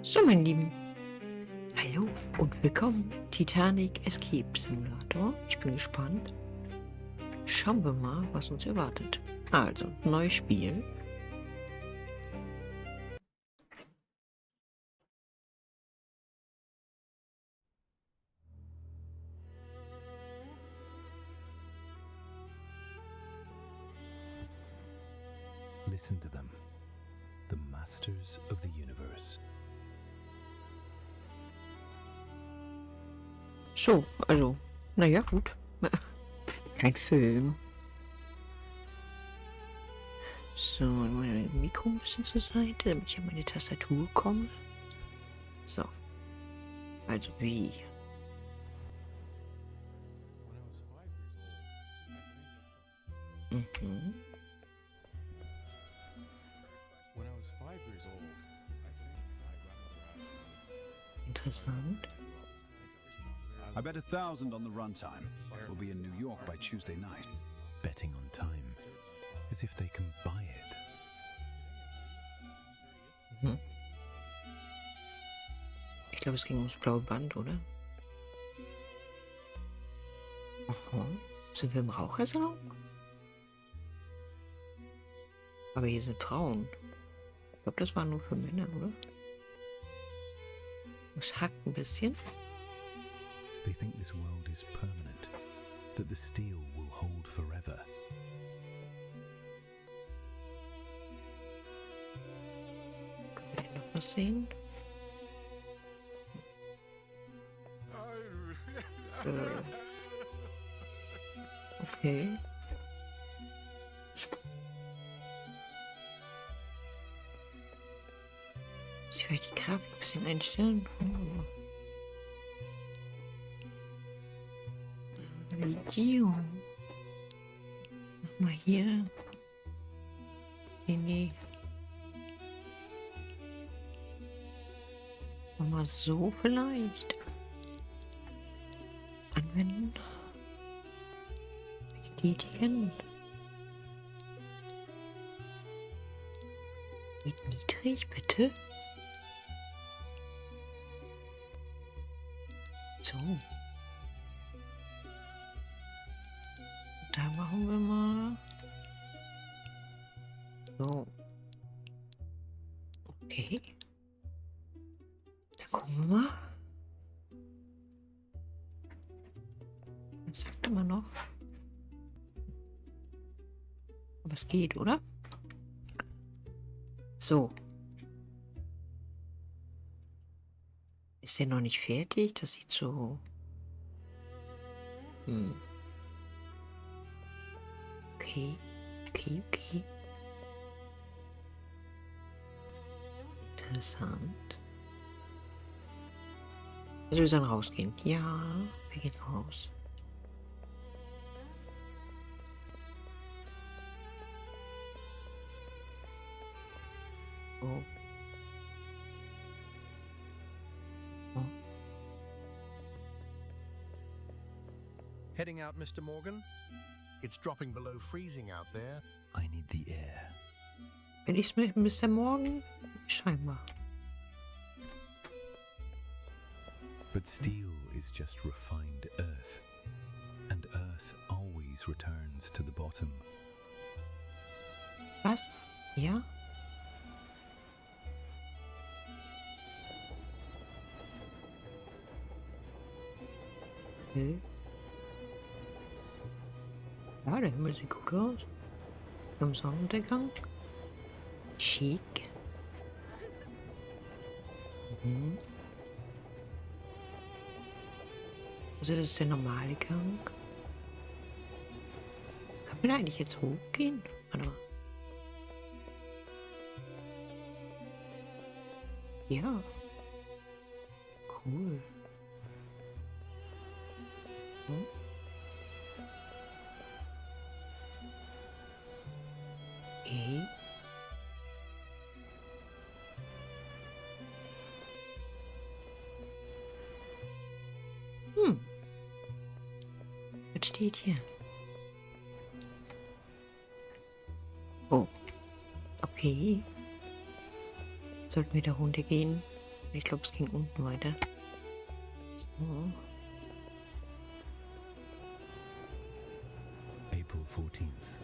So, meine Lieben, hallo und willkommen, Titanic Escape Simulator. Ich bin gespannt. Schauen wir mal, was uns erwartet. Also, neues Spiel. Listen to them, the masters of the universe. So, also, naja, gut. Kein Film. So, mein Mikro ein bisschen zur Seite, damit ich an meine Tastatur komme. So. Also, wie? Mhm. Interessant. I bet 1,000 on the runtime. We'll be in New York by Tuesday night. Betting on time, as if they can buy it. Mhm. Ich glaube, es ging ums blaue Band, oder? Aha. Sind wir im Rauchersalon? Aber hier sind Frauen. Ich glaube, das war nur für Männer, oder? Es hackt ein bisschen. They think this world is permanent, that the steel will hold forever. Können wir hier noch was sehen? Okay. Muss ich vielleicht die Grafik ein bisschen einstellen? Video. Mach mal hier. Nee. Mach mal so vielleicht. Anwenden. Was geht hier hin? Geht niedrig, bitte. So. Da machen wir mal. So. Okay. Da gucken wir mal. Was sagt man noch? Aber es geht, oder? So. Ist der noch nicht fertig? Das sieht so... Okay. Interessant. Also wir sollen rausgehen. Ja, wir gehen raus. Oh. Heading out, Mr. Morgan? It's dropping below freezing out there. I need the air. Bin ich's mit Mr. Morgan? Scheinbar. But steel is just refined earth, and earth always returns to the bottom. Was? Ja? Okay. Ja, der Himmel sieht gut aus. Im Sonnenuntergang. Schick. Also das ist der normale Gang. Kann man da eigentlich jetzt hochgehen? Warte mal. Ja. Cool. Okay. Was steht hier? Oh. Okay. Sollten wir da runtergehen? Ich glaube, es ging unten weiter. So. April 14th,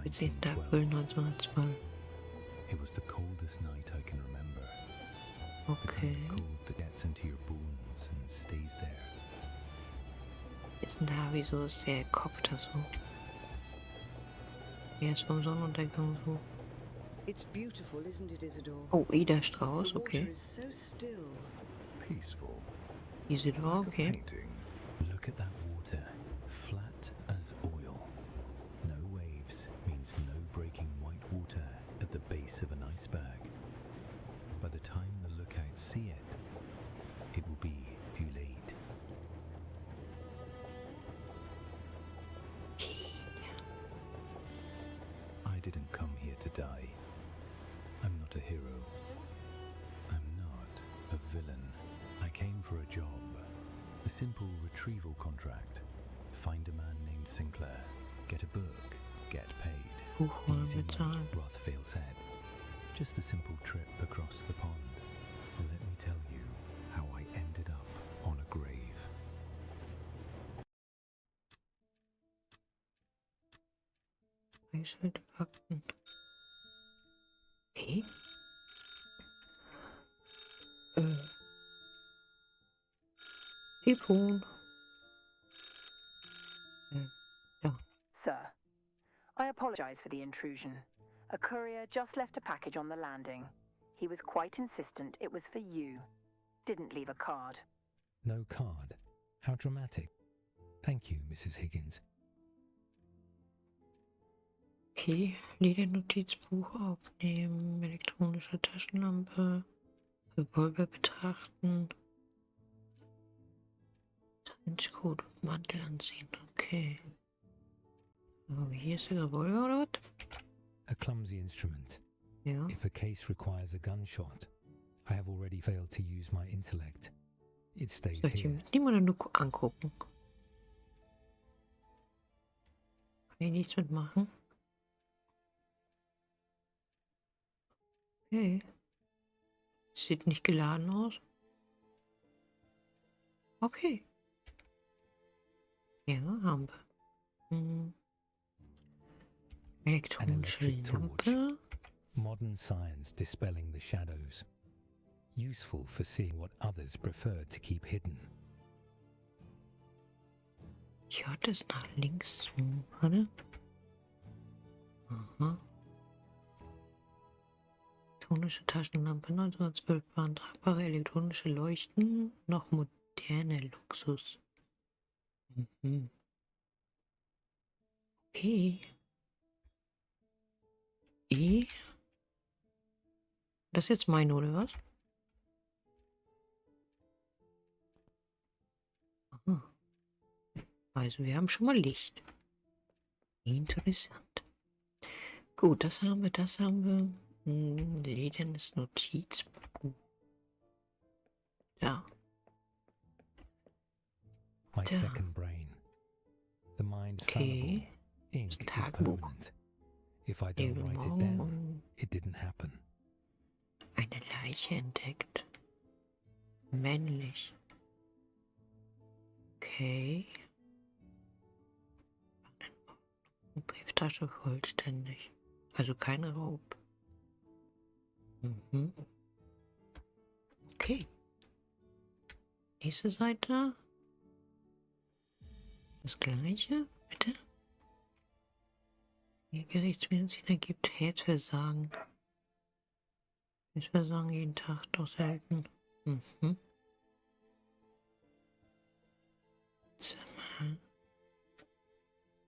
14. 1912. April 1912. It was the coldest night I can remember. The Okay. kind of cold that gets into your bones and stays there. Ist denn da, wieso ist der Kopf da so? Erst vom Sonnenuntergang so. It's beautiful, isn't it, Isidore? Oh, Ida The Strauß, water okay. is so still. Peaceful. Isidor, Like a okay. painting. Look at that water, flat as oil. No waves means no breaking white water at the base of an iceberg. By the time the lookouts see it, it will be too late. I didn't come here to die. I'm not a hero. I'm not a villain. I came for a job. A simple retrieval contract. Find a man named Sinclair. Get a book. Get paid. Buchholz Easy money, bezahlen. Rothfield said. Just a simple trip across the pond. Let me tell you how I ended up on a grave. Eichelt Fakten. Okay. Telefon. Sir, I apologize for the intrusion. A courier just left a package on the landing. He was quite insistent it was for you. Didn't leave a card. No card? How dramatic. Thank you, Mrs. Higgins. Okay, Liedernotizbuch aufnehmen, elektronische Taschenlampe, Revolver betrachten, Trenchcoat und Mantel anziehen, okay. Aber hier ist der Revolver oder was? A clumsy instrument. Ja. If a case requires a gunshot, I have already failed to use my intellect. It stays Soll ich die here. mitnehmen oder nur angucken? Kann ich nichts mitmachen? Okay. Sieht nicht geladen aus. Okay. Ja, haben wir. Elektronische electric torch. Lampe. Modern science dispelling the shadows. Useful for seeing what others prefer to keep hidden. J ist nach links zu. Warte. Aha. Elektronische Taschenlampe 1912 waren tragbare elektronische Leuchten, noch moderne Luxus. Mhm. Okay. E. Das ist jetzt meine, oder was? Aha. Also wir haben schon mal Licht. Interessant. Gut, das haben wir, das haben wir. Liedernes Notizbuch. Ja. My Duh. second brain. The mind Okay. fallible. Ink is Tagebuch. permanent. If I don't Jeden write it Morgen down, it didn't happen. eine Leiche entdeckt. Männlich. Okay. Brieftasche vollständig. Also kein Raub. Mhm. Okay. Nächste Seite. Das gleiche, bitte. Wie Gerichtsmedizin ergibt Herzversagen. Herzversagen jeden Tag, doch selten. Mhm. Zimmer.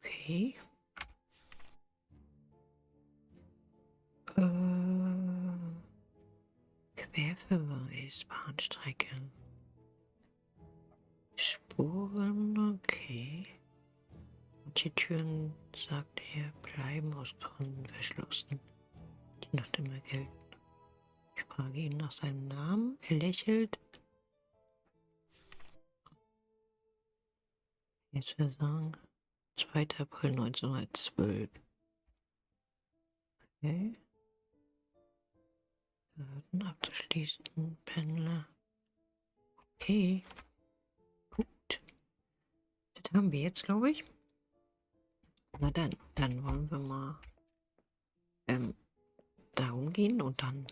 Okay. Querverweis, Bahnstrecke. Spuren, okay. Manche Türen, sagt er, bleiben aus Gründen verschlossen, die noch immer gelten. Ich frage ihn nach seinem Namen. Er lächelt. Jetzt wir sagen 2. April 1912. Okay. Garten abzuschließen. Pendler. Okay. Gut. Das haben wir jetzt, glaube ich. Na dann wollen wir mal darum gehen und dann.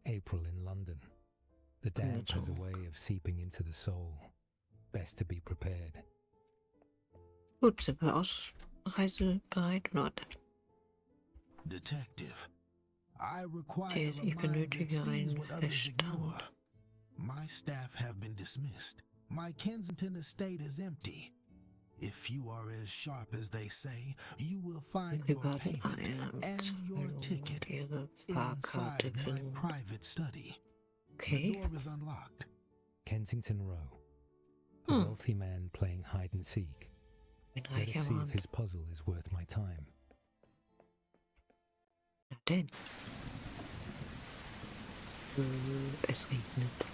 April in London. The damp has a way of seeping into the soul. Best to be prepared. Gut, sind wir ausreisebereit oder? Detective, I require a Ich mind that benötige sees einen what others ignore. Verstand. My staff have been dismissed. My Kensington estate is empty. If you are as sharp as they say, you will find your Privaten payment and your ticket Ihre Fahrkarte inside my finden. private study. The Okay. door is unlocked. Kensington Row. A wealthy man playing hide and seek. Ein Let reicher us see if Mann. his puzzle is worth my time. Na denn. Es regnet.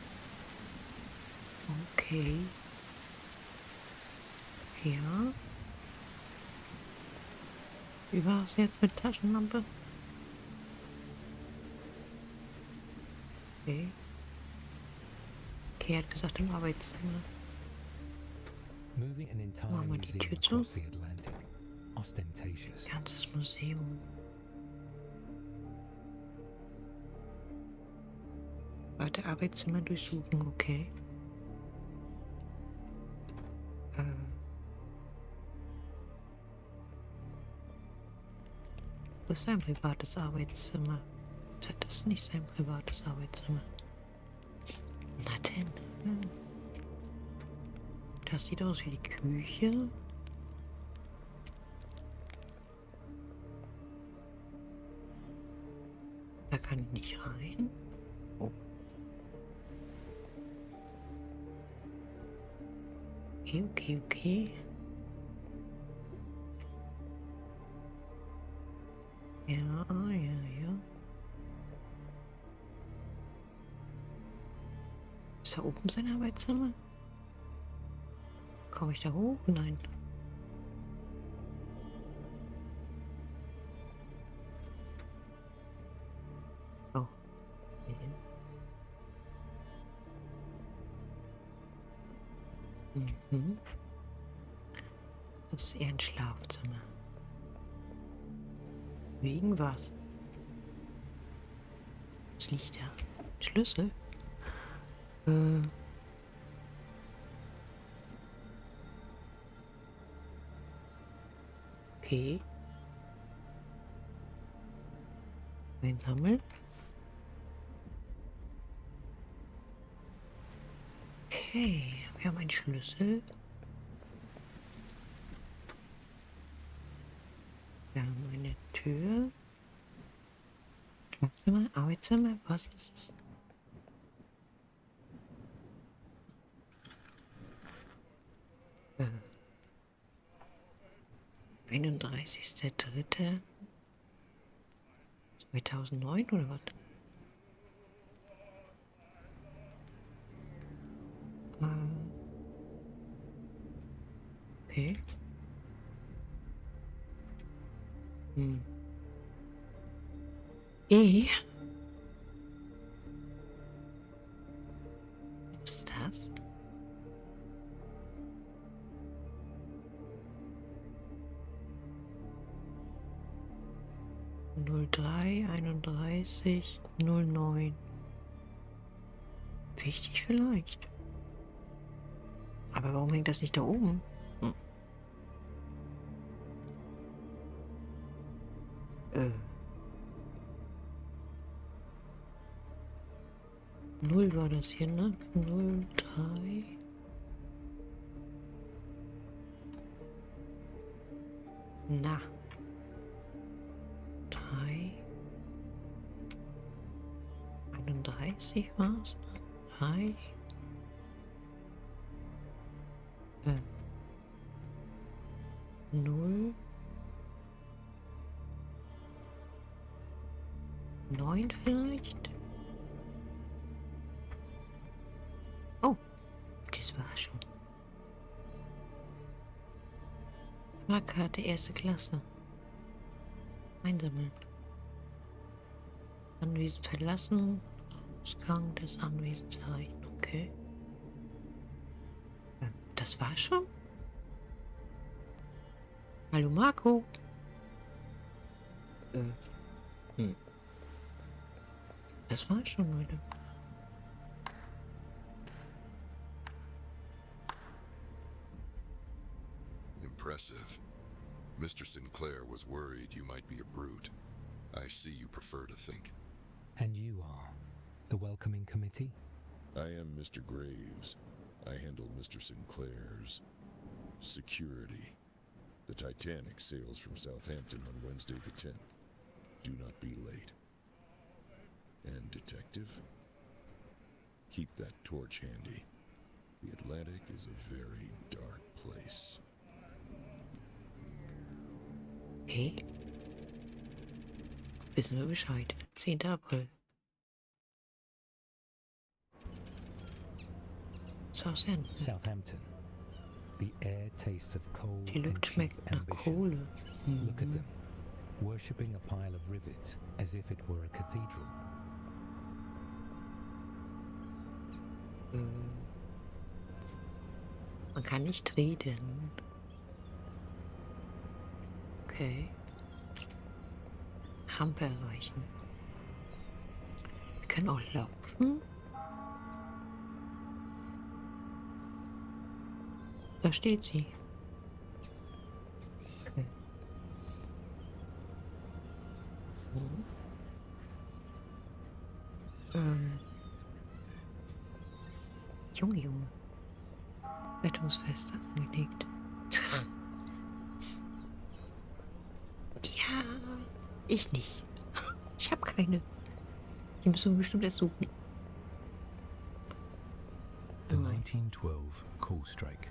Okay. Ja. Wie war es jetzt mit Taschenlampe? Okay. Okay, er hat gesagt im Arbeitszimmer. Moving an entire Machen wir die museum Tür zu. across the Atlantic. Ostentatious. Ganzes Museum. Weiter Arbeitszimmer durchsuchen, okay. Wo ist sein privates Arbeitszimmer? Das ist nicht sein privates Arbeitszimmer. Na denn. Das sieht aus wie die Küche. Da kann ich nicht rein. Oh. Okay. Ja. Ist da oben sein Arbeitszimmer? Komme ich da hoch? Nein. Oh. Mhm. Das ist eher ein Schlafzimmer. Wegen was? Was liegt da? Schlüssel? Okay. Einsammeln. Okay, wir haben einen Schlüssel. Wir haben eine Tür. Schlafzimmer, Arbeitszimmer, was ist es? Äh. 31.03.2009 oder was? Okay. Was ist das? Null 31.09. Wichtig vielleicht. Aber warum hängt das nicht da oben? 0 war das hier, ne? 03. Na. 3. 31 war's. 3. 0. 9 vielleicht? Oh, das war schon. Fahrkarte erste Klasse. Einsammeln. Anwesen verlassen. Ausgang des Anwesens erreichen. Okay. Das war schon? Hallo Marco. Das war schon, Leute. Impressive. Mr. Sinclair was worried you might be a brute. I see you prefer to think. And you are the welcoming committee? I am Mr. Graves. I handle Mr. Sinclair's security. The Titanic sails from Southampton on Wednesday the 10th. Do not be late. And detective? Keep that torch handy. The Atlantic is a very dark place. Okay. Wissen wir Bescheid. 10. April. Southampton. The air tastes of coal Die and Luft cheap schmeckt nach ambition. Kohle. Look at them, worshipping a pile of rivets as if it were a cathedral. Man kann nicht reden. Okay. Rampe erreichen. Wir können auch laufen. Da steht sie. Okay. Junge. Rettungsweste angelegt. Ja, ich nicht. Ich habe keine. Die müssen wir bestimmt erst suchen. The 1912 coal strike.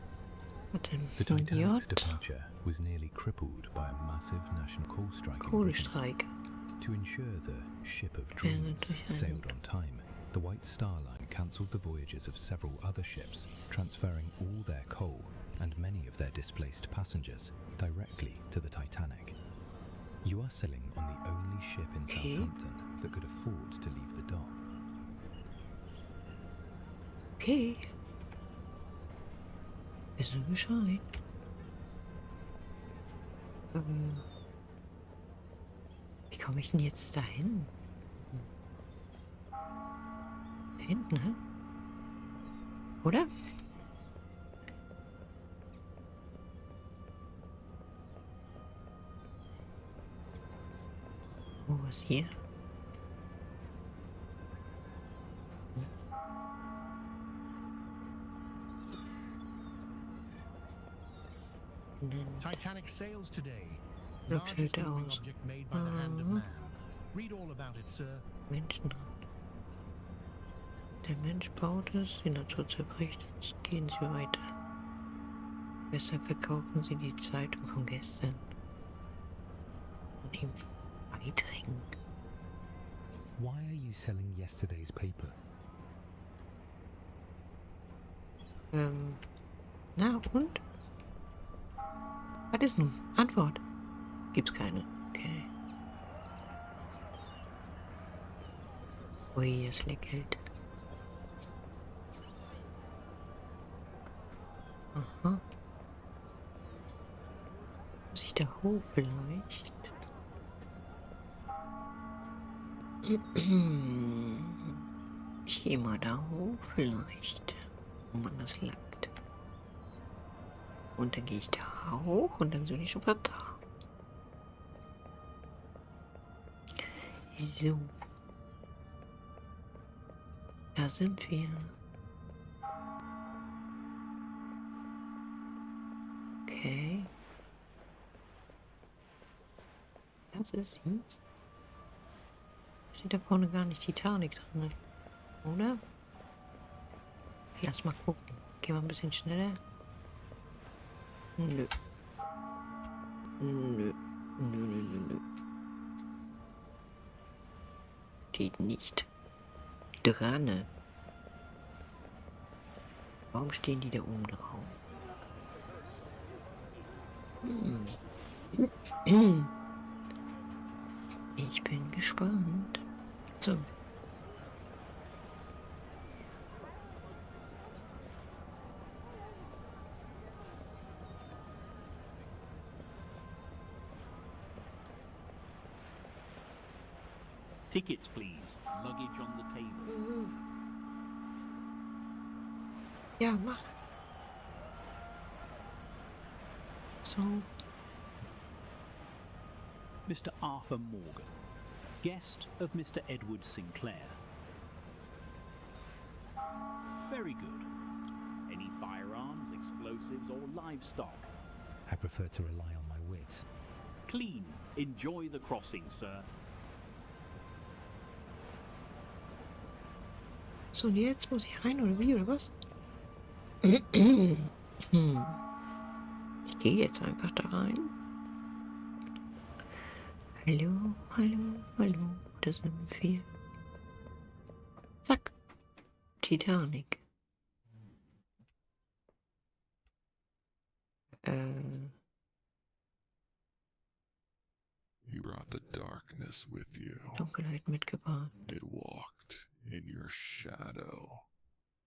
The Von Titanic's J. departure was nearly crippled by a massive national coal strike in Britain. Kohlestreik. To ensure the ship of dreams sailed on time, the White Star Line cancelled the voyages of several other ships, transferring all their coal and many of their displaced passengers directly to the Titanic. You are sailing on the only ship in Southampton that could afford to leave the dock. Okay. Wissen wir Bescheid. Wie komme ich denn jetzt dahin? Da hinten, ne? Oder? Oh, was hier? Titanic sails today. Largest Largest moving aus. object made by the hand of man. Read all about it, sir. Menschenrad. Der Mensch baut es, die Natur zerbricht es, gehen Sie weiter. Weshalb verkaufen Sie die Zeitung von gestern? Und ihm beidringen. Why are you selling yesterday's paper? Na und? Was ist nun? Antwort. Gibt's keine. Okay. Ui, das liegt Geld. Aha. Muss ich da hoch vielleicht? Ich gehe mal da hoch vielleicht. Wo man das langt. Und dann gehe ich da hoch und dann sind die schon da. So. Da sind wir. Okay. Das ist sie. Steht da vorne gar nicht Titanic drin, oder? Lass mal gucken. Gehen wir ein bisschen schneller. Nö. Nö. Nö. Steht nicht dran. Warum stehen die da oben drauf? Ich bin gespannt. So. Tickets, please. Luggage on the table. Ja, mach. So. Mr. Arthur Morgan, guest of Mr. Edward Sinclair. Very good. Any firearms, explosives, or livestock? I prefer to rely on my wits. Clean. Enjoy the crossing, sir. So, und jetzt muss ich rein, oder wie, oder was? Ich gehe jetzt einfach da rein. Hallo, hallo, hallo, das sind 4. Zack. Titanic. You brought the darkness with you. Dunkelheit mitgebracht. It walked in your shadow.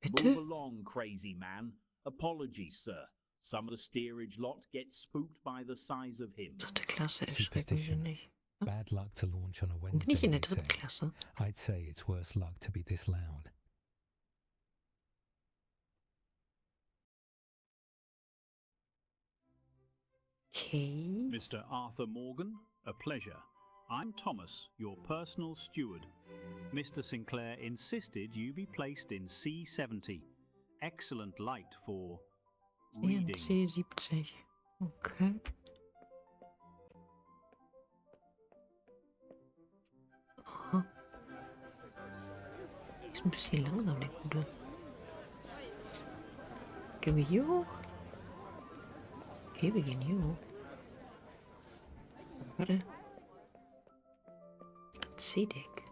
Bitte? Move along, crazy man. Apologies, sir. Some of the steerage lot get spooked by the size of him. Dritte Klasse erschrecken Sie nicht. Was? Bad luck to launch on a Bin Wednesday, ich in der they dritten say. Klasse? I'd say it's worse luck to be this loud. Okay. Mr. Arthur Morgan, a pleasure. I'm Thomas, your personal steward. Mr. Sinclair insisted you be placed in C70. Excellent light for reading. C70. Okay. Aha. Ist ein bisschen langsam, der Gute. Gehen wir hier hoch? Okay, wir gehen hier hoch. Warte. C-Deck.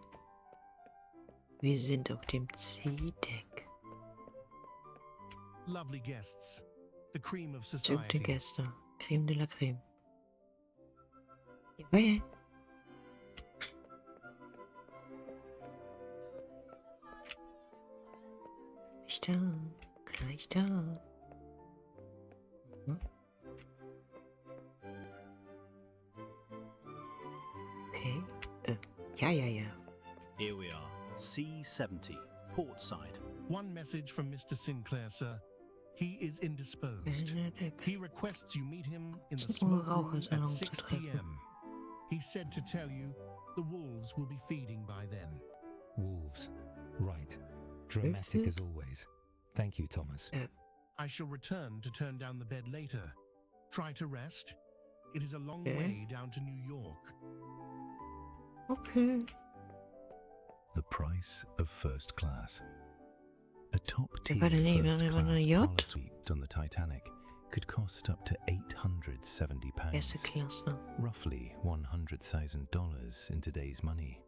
Wir sind auf dem C-Deck. Lovely guests, the cream of Zückte society. Gäste. Creme de la Creme. Jawohl. Gleich da. Gleich da. Mhm. Okay. Ja. Here we are, C70, portside. One message from Mr. Sinclair, sir. He is indisposed. He requests you meet him in the smoke room at 6 p.m. He said to tell you the wolves will be feeding by then. Wolves. Right. Dramatic as always. Thank you, Thomas. I shall return to turn down the bed later. Try to rest. It is a long way down to New York. Okay. The price of first class. A top-tier Warte, nee, first-class war eine J? parlour suite on the Titanic could cost up to £870, Erste Klasse. roughly $100,000 in today's money.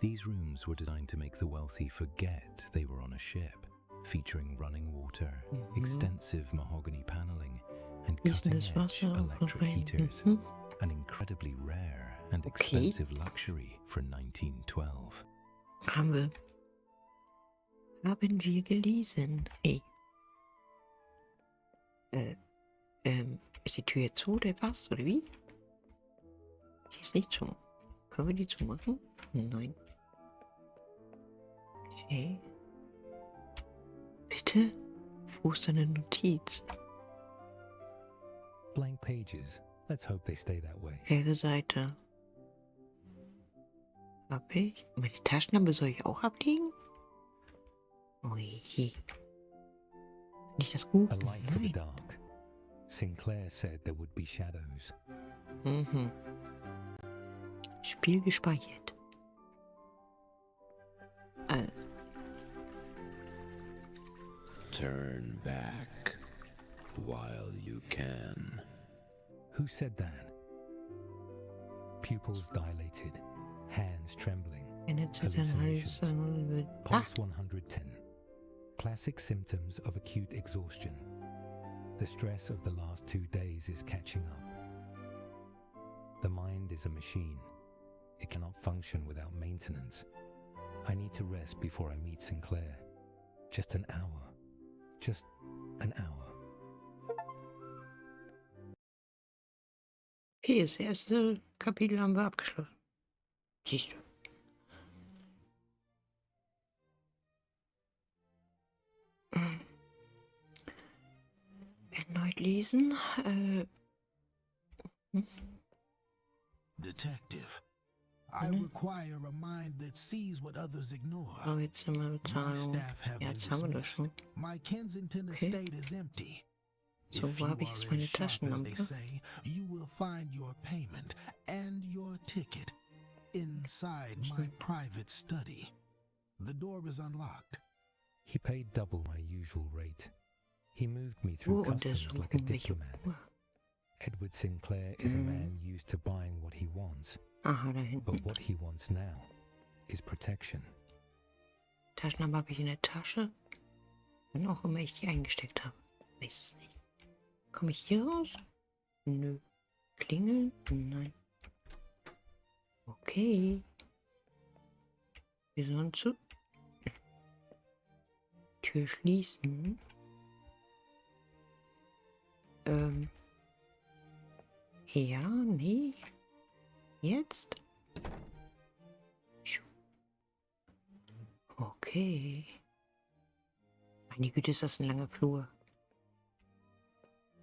These rooms were designed to make the wealthy forget they were on a ship, featuring running water, extensive mahogany paneling, and Fließendes cutting-edge Wasser, electric Rein. heaters, an incredibly rare and expensive luxury for 1912. Haben wir gelesen. Ist die Tür jetzt zu oder was? Oder wie? Die ist nicht zu. Können wir die zumachen? Nein. Okay. Bitte? Wo ist deine Notiz? Blank pages. Let's hope they stay that way. Leere Seite. Hab ich? Meine Taschenlampe soll ich auch ablegen? Ui. Finde ich das gut? A light for the Nein. dark. Sinclair said there would be shadows. Mhm. Spiel gespeichert. Turn back while you can. Who said that? Pupils dilated, hands trembling, Eine Zeit lang hallucinations. Ach, Pulse 110. Classic symptoms of acute exhaustion. The stress of the last 2 days is catching up. The mind is a machine. It cannot function without maintenance. I need to rest before I meet Sinclair. Just an hour. Just an hour. hier ist das erste Kapitel haben wir abgeschlossen. Siehst du. mitlesen. Detective, I require a mind that sees what others ignore. Oh, jetzt sind wir My Bezahlung. staff have Ja, been jetzt haben wir das dismissed. schon. My Kensington Okay. estate is empty. So, If wo you habe ich are jetzt as meine sharp as they Taschenlampe? say, you will find your payment and your ticket inside my private study. The door is unlocked. He paid double my usual rate. He moved me through customs like a Uruntersuchung, welche diplomat. Uhr? Edward Sinclair is a man used to buying what he wants, Aha, da hinten. but what he wants now is protection. Taschenlampe habe ich in der Tasche. Wann auch immer ich die eingesteckt habe. Weiß es nicht. Komme ich hier raus? Nö. Klingeln? Nein. Okay. Wir sollen zu... Tür schließen. Ja, nee. Jetzt? Okay. Meine Güte, ist das ein langer Flur.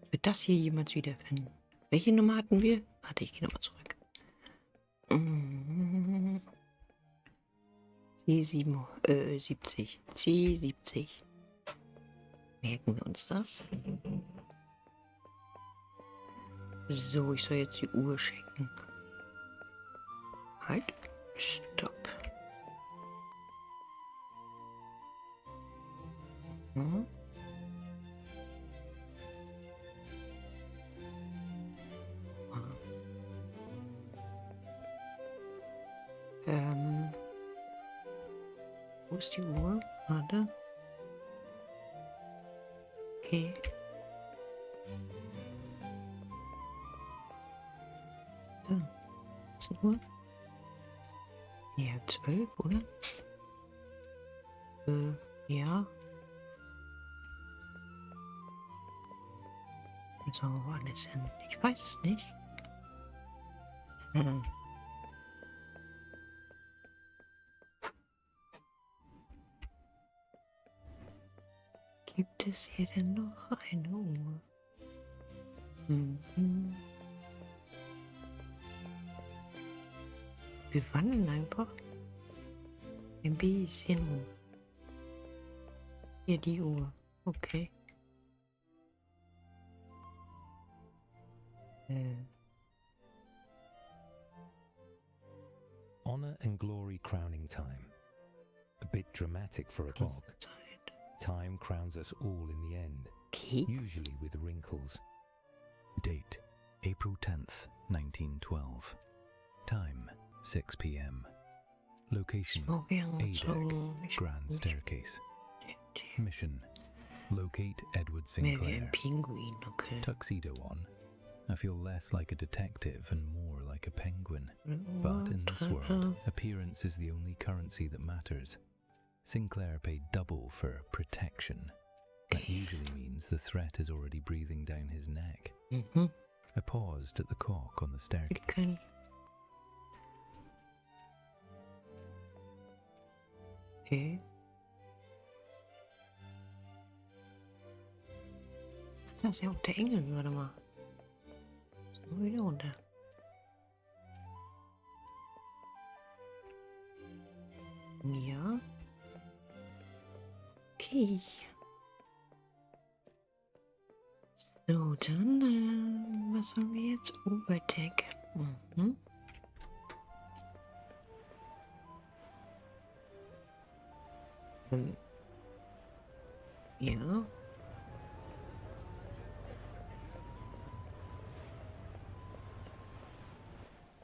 Wird das hier jemals wiederfinden? Welche Nummer hatten wir? Warte, ich gehe nochmal zurück. C70. C70. Merken wir uns das? So, ich soll jetzt die Uhr checken. Halt. Stopp. Hm? Wo ist die Uhr? Warte. Okay. Da. 18 Uhr. Ja, 12, oder? Ja. So, woanders hin. Ich weiß es nicht. Gibt es hier denn noch eine Uhr? Wir wandeln einfach ein bisschen rum. Hier die Uhr. Okay. Honor and glory crowning time. A bit dramatic for a clock. Time crowns us all in the end, usually with wrinkles. Date, April 10th, 1912. Time, 6 p.m. Location, A-deck, grand staircase. Mission, locate Edward Sinclair. Tuxedo on. I feel less like a detective and more like a penguin. But in this world, appearance is the only currency that matters. Sinclair paid double for protection. That usually means the threat is already breathing down his neck. I paused at the cock on the staircase. Okay. Das ist ja auch der Engel, warte mal. Ist nur wieder runter. Ja. Okay. So, dann, was haben wir jetzt? Overtech. Ja.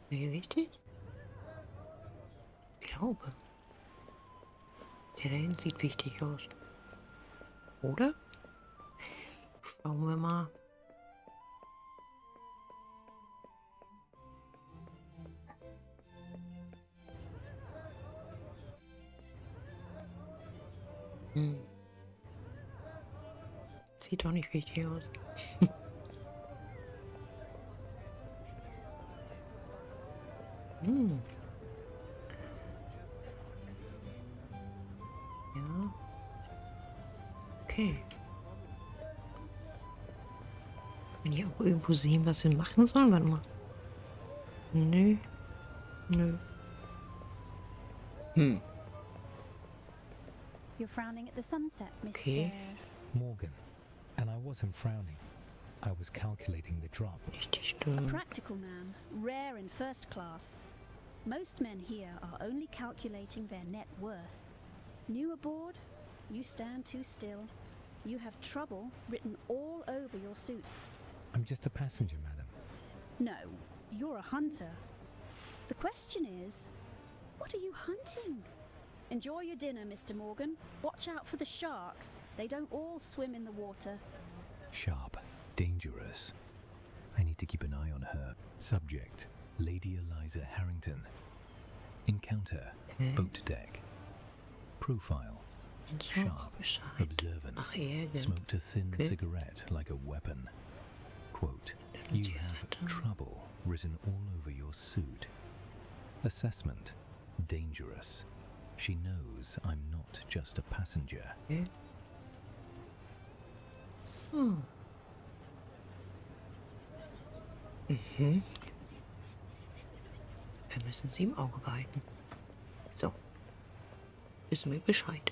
Ist mir richtig? Ich glaube. Der da hinten sieht wichtig aus. Oder? Schauen wir mal. Sieht doch nicht wichtig aus. Ja. Okay. Kann ich auch irgendwo sehen, was wir machen sollen? Warte mal. Nö. Nö. Hm. You're frowning at the sunset, Mr. Okay. Morgan. And I wasn't frowning. I was calculating the drop. A practical man, rare in first class. Most men here are only calculating their net worth. New aboard? You stand too still. You have trouble written all over your suit. I'm just a passenger, madam. No, you're a hunter. The question is, what are you hunting? Enjoy your dinner, Mr. Morgan. Watch out for the sharks. They don't all swim in the water. Sharp. Dangerous. I need to keep an eye on her. Subject. Lady Eliza Harrington. Encounter. Boat deck. Profile. Sharp. Observant. Smoked a thin cigarette like a weapon. Quote. You have trouble written all over your suit. Assessment. Dangerous. She knows I'm not just a passenger. Mhm. Wir müssen sie im Auge behalten. So. Wissen wir Bescheid.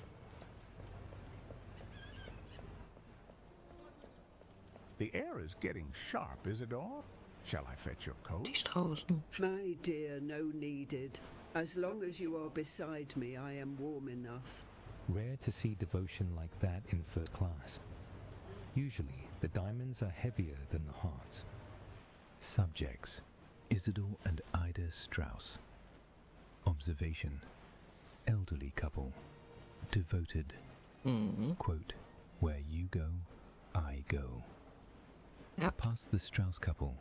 The air is getting sharp, Isidore. Shall I fetch your coat? Die ist draußen. My dear, no needed. As long as you are beside me, I am warm enough. Rare to see devotion like that in first class. Usually, the diamonds are heavier than the hearts. Subjects. Isidore and Ida Strauss. Observation. Elderly couple. Devoted. Quote. Where you go, I go. Yep. Past the Strauss couple.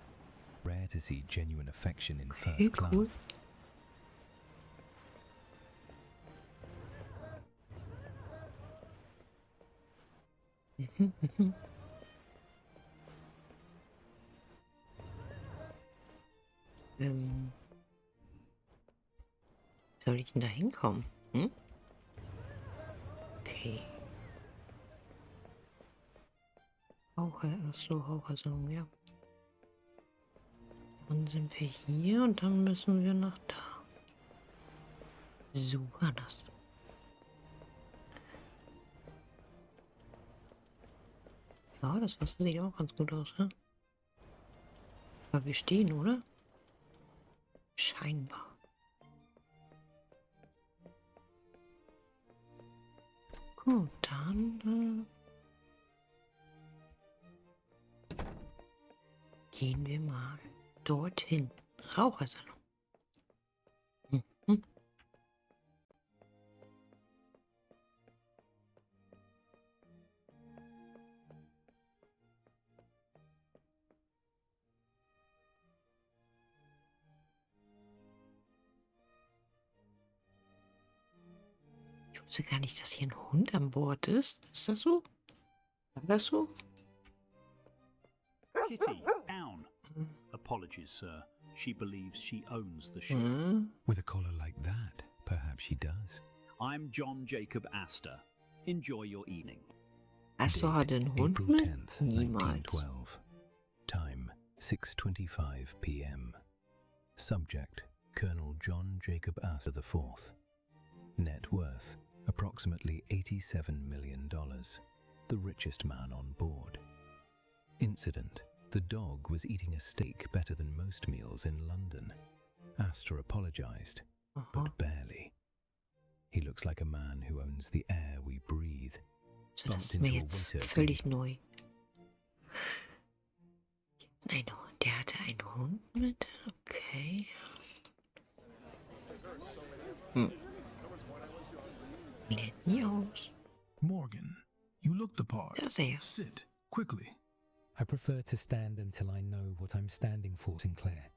Rare to see genuine affection in first class. Cool. Soll ich denn da hinkommen? Hm? Okay. Rauchersalon, ja. Dann sind wir hier und dann müssen wir nach da. So war das. Ja, das Wasser sieht auch ganz gut aus, ne? Aber wir stehen, oder? Scheinbar. Gut, dann gehen wir mal dorthin. Rauchersalon. Ich wusste gar nicht, dass hier ein Hund an Bord ist. Ist das so? War das so? Kitty, down. Apologies, sir. She believes she owns the ship. With a collar like that, perhaps she does. I'm John Jacob Astor. Enjoy your evening. Astor hat einen Hund April mit? 10th, Niemals. 1912. Time 6:25 p.m. Subject Colonel John Jacob Astor IV. Net worth approximately $87 million. The richest man on board. Incident: the dog was eating a steak better than most meals in London. Astor apologized, but barely. He looks like a man who owns the air we breathe. So, das ist mir jetzt völlig neu. Der hatte einen Hund mit? Okay. Lädt nie aus. Morgan, you look the part. Da ist er. Sit, quickly. I prefer to stand until I know what I'm standing for, Sinclair.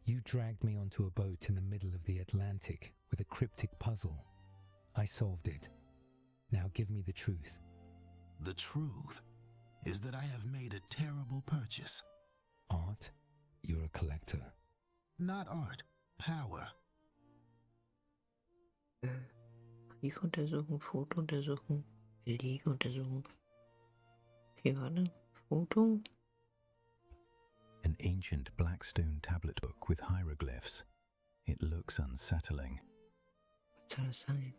You dragged me onto a boat in the middle of the Atlantic with a cryptic puzzle. I solved it. Now give me the truth. The truth is that I have made a terrible purchase. Art? You're a collector. Not art, power. Brief untersuchen, Foto untersuchen, Belege untersuchen. Okay, warte. Foto. An ancient blackstone tablet book with hieroglyphs. It looks unsettling. Was soll das sein?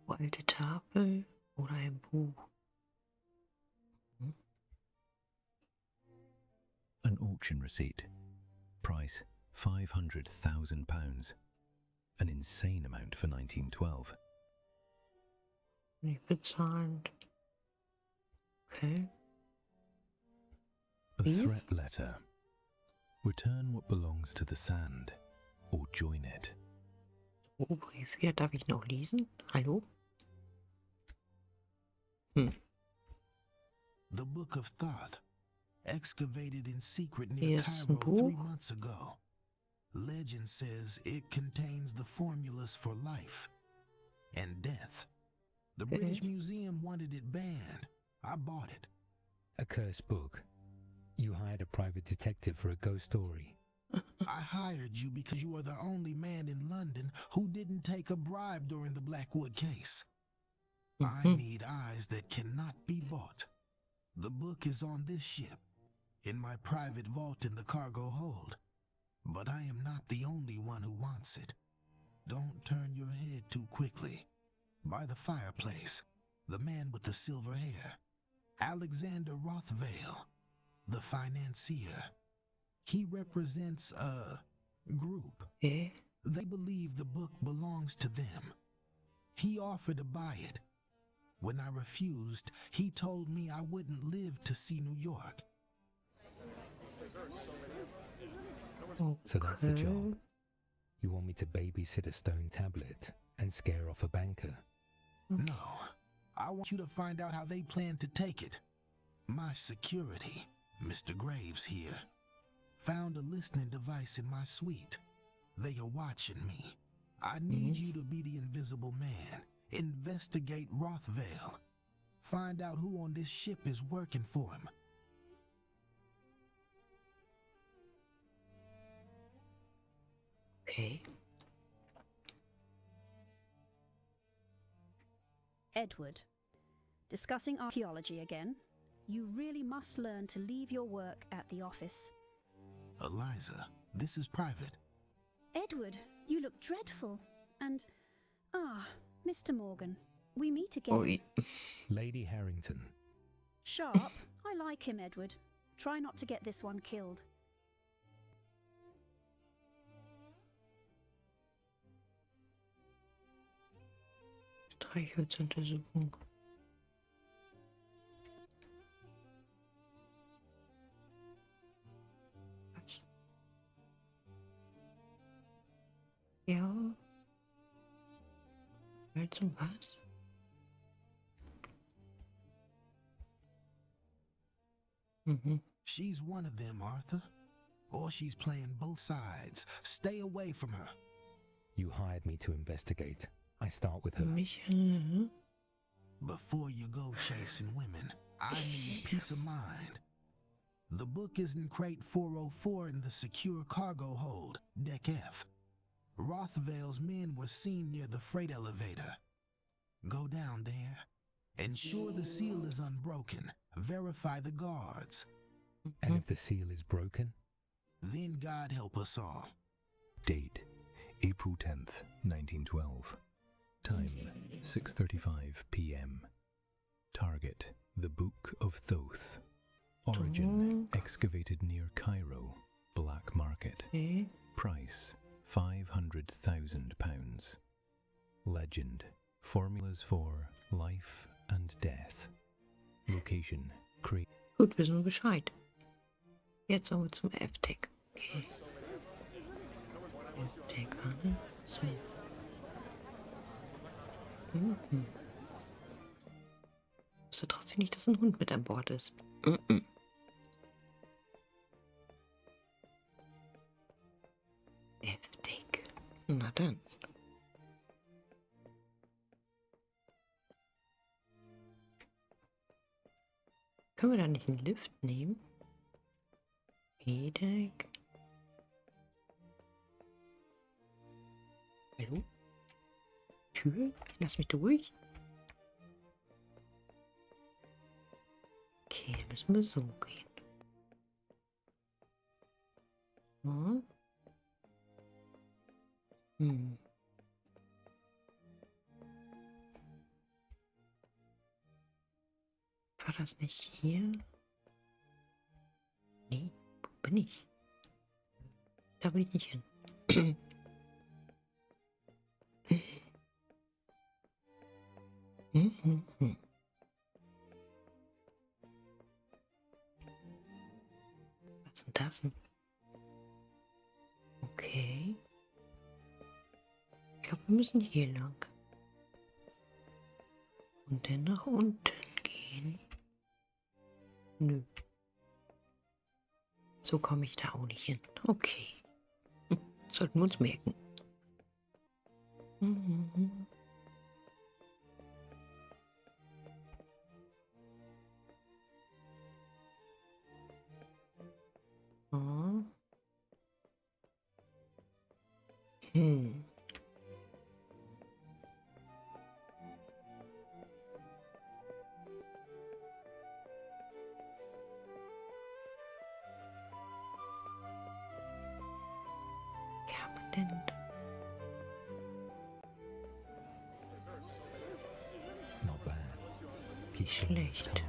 Alte Tafel oder ein Buch? An auction receipt. Price £500,000. An insane amount for 1912. Nicht bezahlt. Okay. A threat letter. Return what belongs to the sand, or join it. Oh, Brief. Ja, darf ich noch lesen? Hallo? The Book of Thoth, excavated in secret near Cairo 3 months ago. Legend says it contains the formulas for life and death. The British Museum wanted it banned. I bought it. A cursed book. You hired a private detective for a ghost story. I hired you because you are the only man in London who didn't take a bribe during the Blackwood case. I need eyes that cannot be bought. The book is on this ship, in my private vault in the cargo hold. But I am not the only one who wants it. Don't turn your head too quickly. By the fireplace, the man with the silver hair, Alexander Rothvale, the financier. He represents a group. They believe the book belongs to them. He offered to buy it. When I refused, he told me I wouldn't live to see New York. So that's the job. You want me to babysit a stone tablet and scare off a banker? No, I want you to find out how they plan to take it. My security, Mr. Graves here, found a listening device in my suite. They are watching me. I need you to be the invisible man. Investigate Rothvale. Find out who on this ship is working for him. Okay. Edward. Discussing archaeology again. You really must learn to leave your work at the office. Eliza, this is private. Edward, you look dreadful. And, Mr. Morgan, we meet again. Lady Harrington. Sharp. I like him, Edward. Try not to get this one killed. Streichholzuntersuchung. Was? Ja. Also was? She's one of them, Arthur. Or she's playing both sides. Stay away from her. You hired me to investigate. I start with her. Before you go chasing women, I need peace of mind. The book is in crate 404 in the secure cargo hold, Deck F. Rothvale's men were seen near the freight elevator. Go down there. Ensure the seal is unbroken. Verify the guards. And if the seal is broken? Then God help us all. Date, April 10th, 1912. Time, 6:35 p.m. Target, the Book of Thoth. Origin, excavated near Cairo, black market. Price, £500,000. Legend, formulas for life and death. Location, Gut, wissen wir Bescheid. Jetzt sollen wir zum F-Deck. Okay. F-Deck, so. Ich wusste trotzdem nicht, dass ein Hund mit an Bord ist. F-Deck. Na dann. Können wir da nicht einen Lift nehmen? E-Deck. Hallo? Tür? Lass mich durch. Okay, dann müssen wir so gehen. Hm. Hm. War das nicht hier? Nee, wo bin ich? Da will ich nicht hin. Was ist denn das denn? Okay. Ich glaube, wir müssen hier lang. Und dann nach unten gehen. Nö. So komme ich da auch nicht hin. Okay. Sollten wir uns merken. Oh. Not bad. Keep schlecht.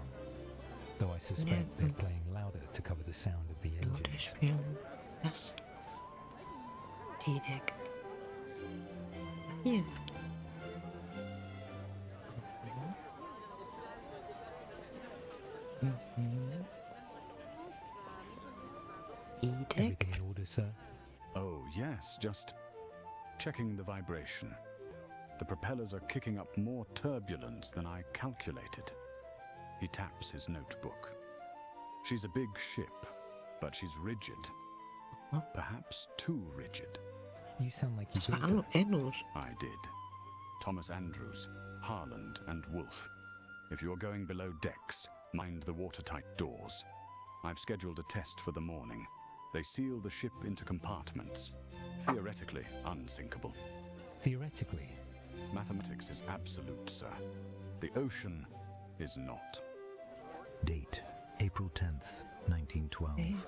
Though I suspect they're playing louder to cover the sound of the engines. Spielen. Was? Die Deck. Hier. Everything in order, sir? Oh, yes, just checking the vibration. The propellers are kicking up more turbulence than I calculated. He taps his notebook. She's a big ship, but she's rigid. Perhaps too rigid. You sound like you Das war built her. Andrews. I did. Thomas Andrews, Harland and Wolfe. If you're going below decks, mind the watertight doors. I've scheduled a test for the morning. They seal the ship into compartments. Theoretically unsinkable. Theoretically? Mathematics is absolute, sir. The ocean is not. Date, April 10th, 1912.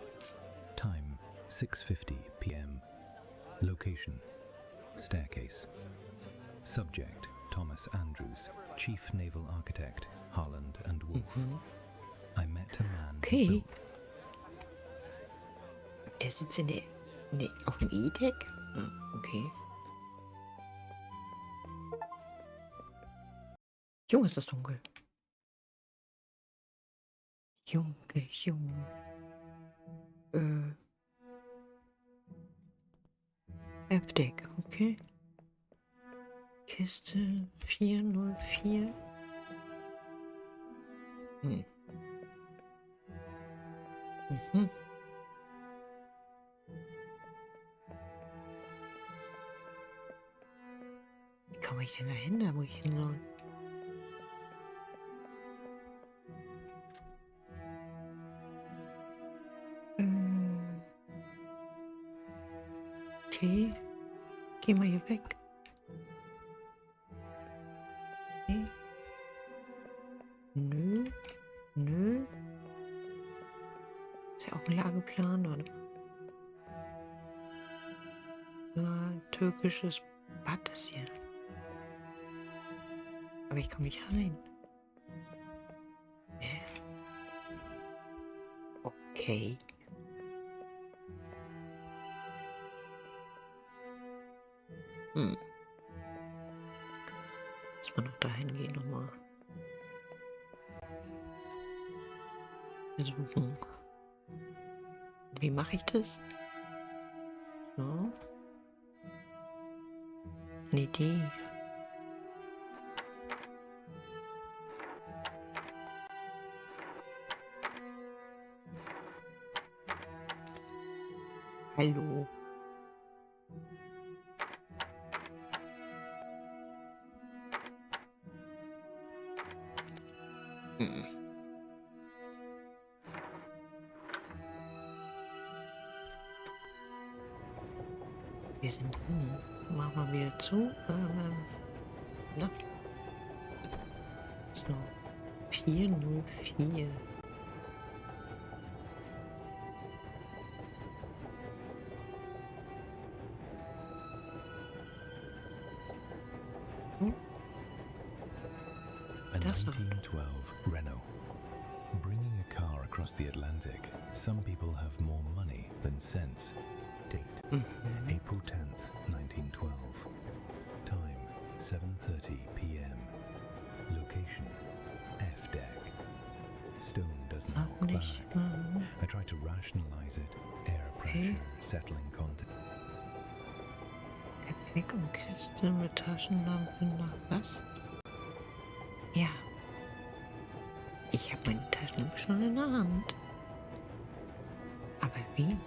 Time, 6:50 p.m. Location, staircase. Subject, Thomas Andrews, Chief Naval Architect, Harland and Wolfe. I met a man who built... Er sitzt auf dem E-Deck? Okay. Junge, ist das dunkel. Junge. F-Deck, okay. Kiste 404. Wie komme ich denn da hin, da wo ich hin soll? Okay. Geh mal hier weg. Okay. Nö. Ist ja auch ein Lageplan, oder? Türkisches Bad ist hier. Aber ich komme nicht rein. Okay. Muss man noch dahin gehen nochmal. Versuchen. Wie mache ich das? So. Eine Idee. Hallo. Wir sind drin. Machen wir wieder zu. Na. So. 404. 404. A 1912 Renault. Bringing a car across the Atlantic, some people have more money than sense. Date, April 10th, 1912. Time, 7:30 p.m. Location, F-deck. Stone doesn't knock back. I try to rationalize it. Air pressure, settling content. Gepäck und Kiste mit Taschenlampe nach was? Ja. Ich habe meine Taschenlampe schon in der Hand. Aber wie?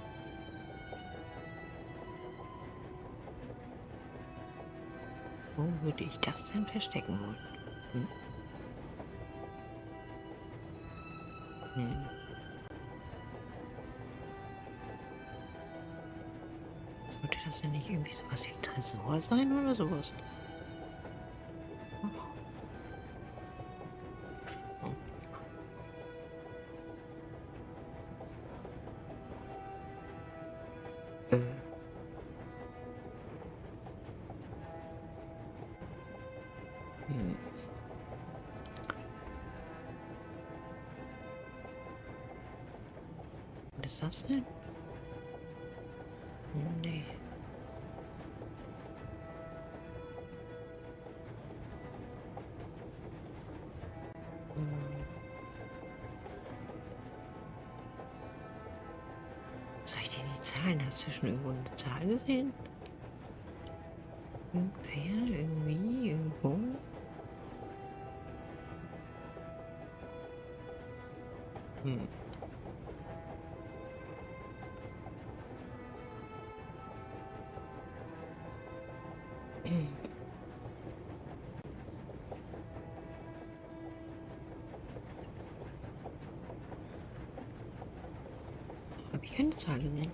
Wo würde ich das denn verstecken wollen? Sollte das denn nicht irgendwie sowas wie ein Tresor sein oder sowas? Was ist das denn? Nee. Soll ich denn die Zahlen dazwischen irgendwo eine Zahl gesehen? Irgendwer, irgendwie, irgendwo? Habe ich keine Zahl gesehen?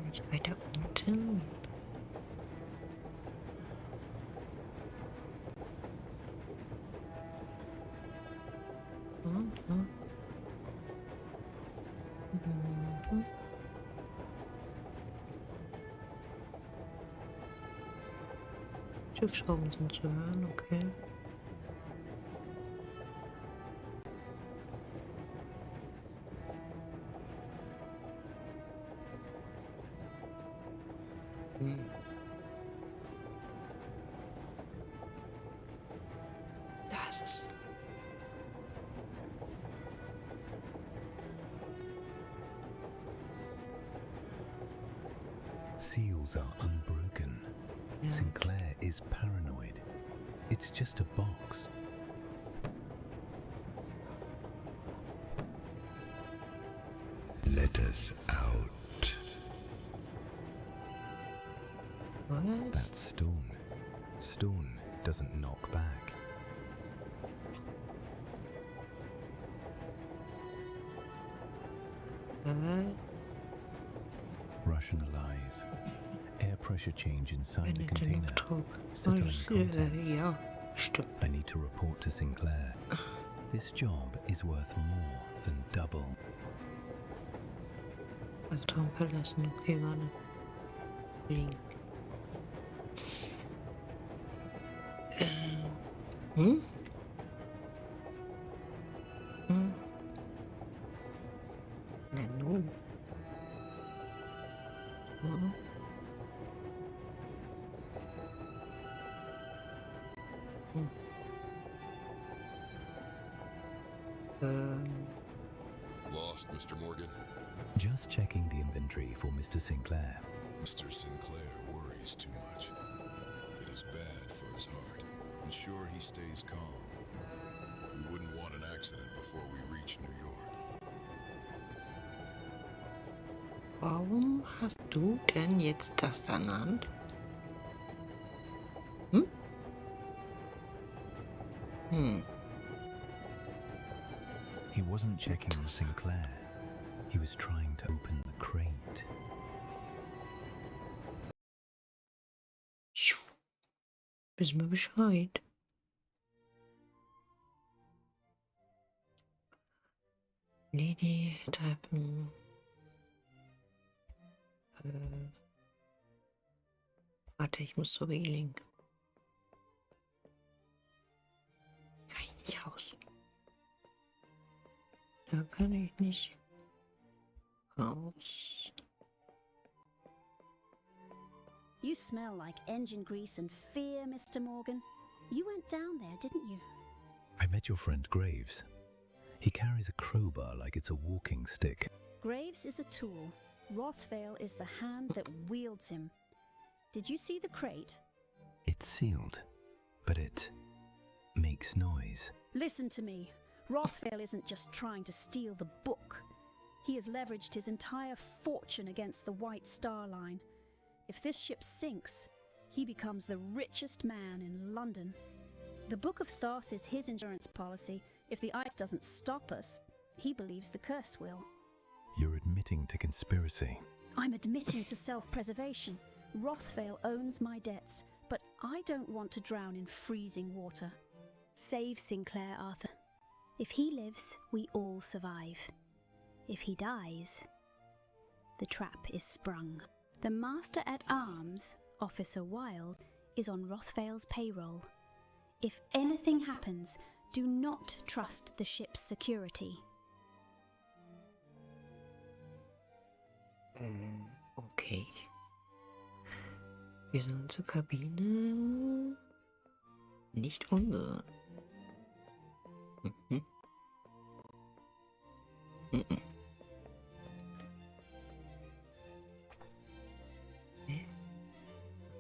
Nicht weiter unten. Schiffsschrauben sind zu hören, okay. Das ist... Seals are unbroken. Sinclair is paranoid. It's just a box. Let us out. What? That's Stone. Stone doesn't knock back. Rationalize. Air pressure change inside the container. Settling contents. Ja, stimmt. I need to report to Sinclair. This job is worth more than double. Raum verlassen. Okay, warte. Fliegen. Na nun. Lost, Mr. Morgan? Just checking the inventory for Mr. Sinclair. Mr. Sinclair worries too much. It is bad for his heart. Ensure he stays calm. We wouldn't want an accident before we reach New York. Warum hast du denn jetzt das da in der Hand? He wasn't checking on Sinclair. He was trying to open the crate. Wissen wir Bescheid. Lady treffen. Warte, ich muss zur Reling. Kann ich nicht raus. Da kann ich nicht raus. You smell like engine grease and fear, Mr. Morgan. You went down there, didn't you? I met your friend Graves. He carries a crowbar like it's a walking stick. Graves is a tool. Rothvale is the hand that wields him. Did you see the crate? It's sealed, but it makes noise. Listen to me. Rothvale isn't just trying to steal the book. He has leveraged his entire fortune against the White Star Line. If this ship sinks, he becomes the richest man in London. The Book of Thoth is his insurance policy. If the ice doesn't stop us, he believes the curse will. You're admitting to conspiracy. I'm admitting to self-preservation. Rothvale owns my debts, but I don't want to drown in freezing water. Save Sinclair, Arthur. If he lives, we all survive. If he dies, the trap is sprung. The Master-at-Arms, Officer Wilde, is on Rothvale's payroll. If anything happens, do not trust the ship's security. Okay. Wir sollen zur Kabine. Nicht unsere.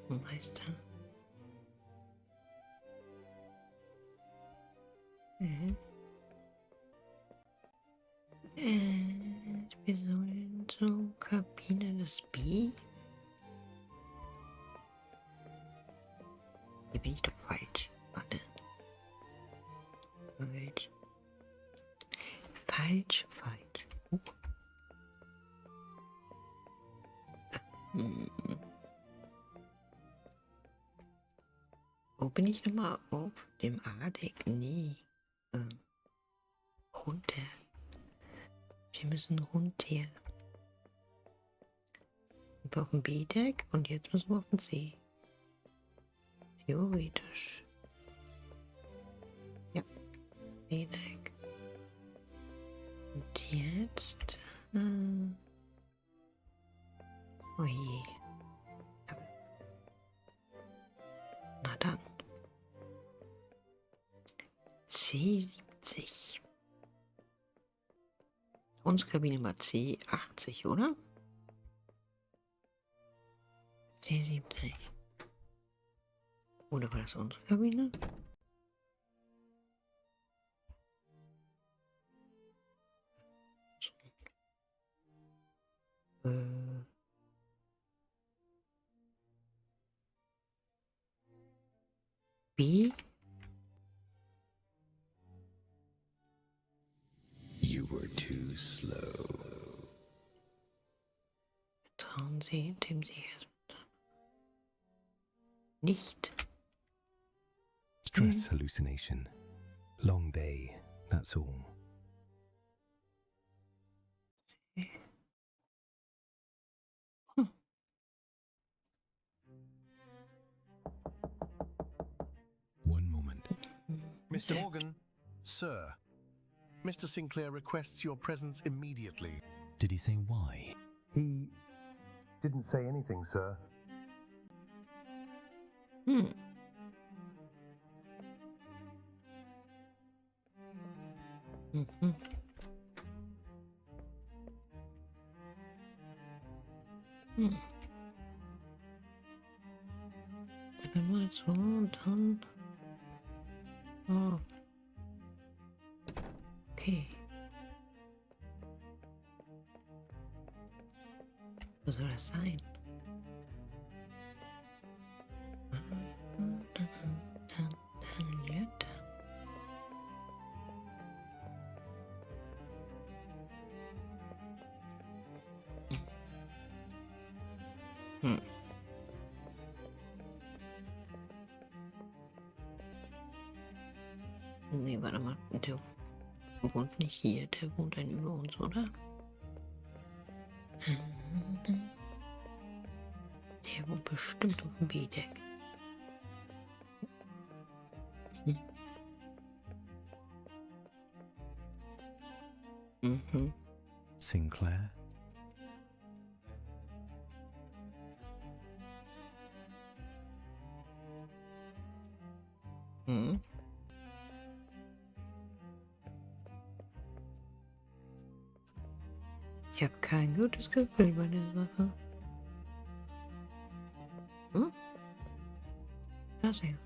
Meister. Wir sollen zur Kabine des B. Hier bin ich doch falsch. Warte. Falsch. Wo bin ich nochmal? Auf dem A-Deck? Nee. Runter. Wir müssen runter. Wir auf dem B-Deck und jetzt müssen wir auf dem C. Theoretisch. Ja. C-Deck. Und jetzt. Oh je. Na dann. C70. Unsere Kabine war C80, oder? C70. Oder war das unsere Kabine? B? You were too slow. Trauen Sie dem Sie nicht. Stress hallucination. Long day, that's all. One moment. Mr. Morgan, sir. Mr. Sinclair requests your presence immediately. Did he say why? He didn't say anything, sir. Dann mal so und dann. Oh. Okay. Wo soll das sein? Nee, warte mal. Der wohnt nicht hier. Der wohnt ein über uns, oder? Der wohnt bestimmt auf dem B-Deck. Hm. Mhm. Sinclair? Hm. Ich habe kein gutes Gefühl bei der Sache. Hm? Das hier.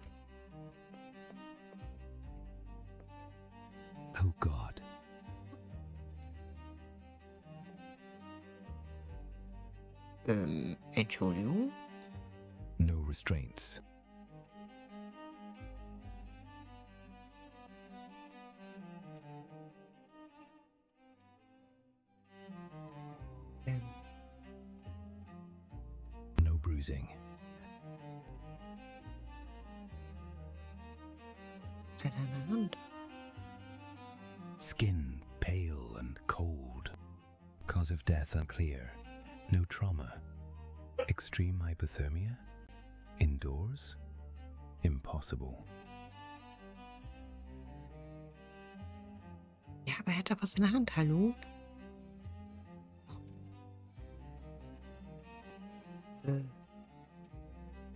Oh God. Entschuldigung? No restraints. No bruising. Was hat er in der Hand? Skin pale and cold. Cause of death unclear. No trauma. Extreme hypothermia? Indoors? Impossible. Ja, aber er hat doch was in der Hand, hallo?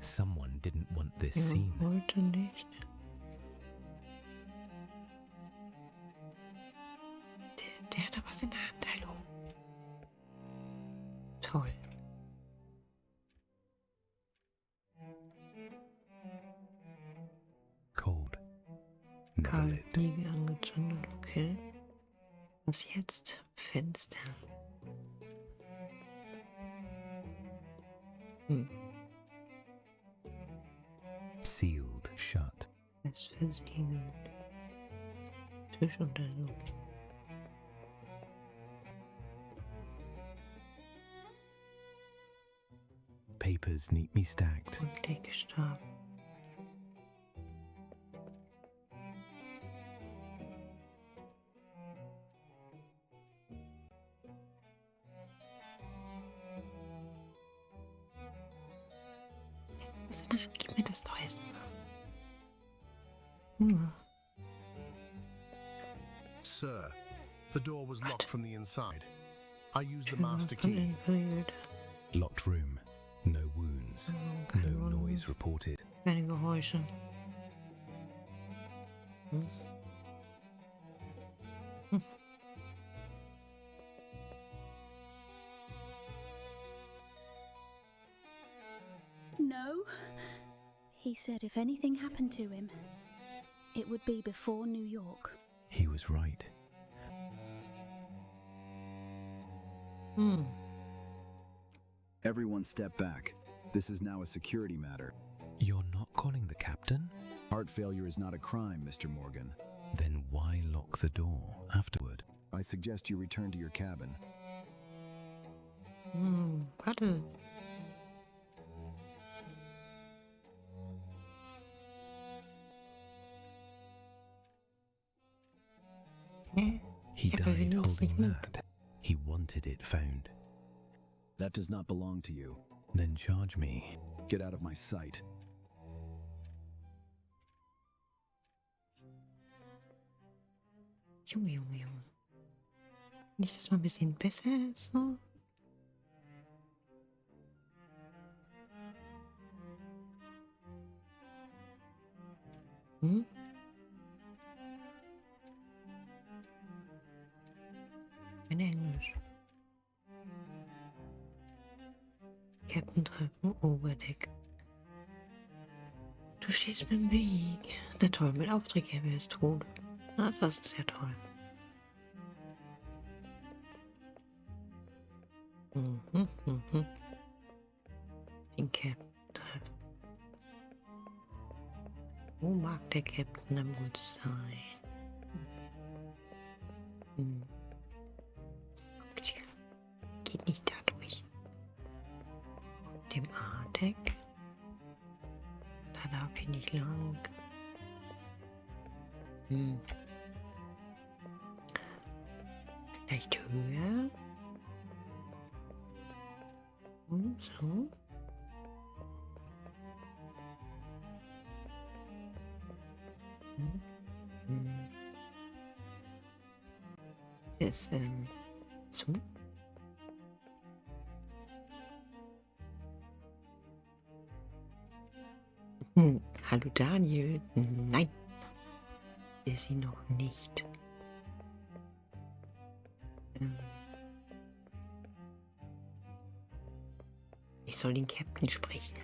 Someone didn't want this Ja, scene. wollte nicht. Der hat doch was in der Hand, hallo? Toll. Cold. Never Kalt, lit. nie angezündet, okay. Was jetzt? Fenster. Hm. Sealed shut. Fest versiegelt. Tisch untersucht. Papers neatly stacked. Und gestapelt. Was in der Hand? Gib mir das doch erst mal. Hunger. Sir, the door was locked from the inside. I used the master key. Locked room. No wounds. No noise reported. Keine Geräusche. Hm. Hm. No. He said if anything happened to him, it would be before New York. He was right. Hm. Everyone step back. This is now a security matter. You're not calling the captain? Heart failure is not a crime, Mr. Morgan. Then why lock the door afterward? I suggest you return to your cabin. Warte. Hä? He Ja, aber wir died nehmen es holding nicht mit. that. He wanted it found. That does not belong to you. Then charge me. Get out of my sight. Junge, Junge, Junge. Nicht, dass mal ein bisschen besser ist, so? Hm? In Englisch. Captain treffen, Oberdeck. Du stehst mir im Weg. Na toll, mit Aufträge wäre es tot. Na, das ist ja toll. Den Captain treffen. Wo mag der Captain denn wohl sein? Geht nicht da durch. Auf dem A-Deck. Da darf ich nicht lang. Vielleicht höher. Und so. Der ist zu. Hallo Daniel. Nein. Ist sie noch nicht. Ich soll den Captain sprechen.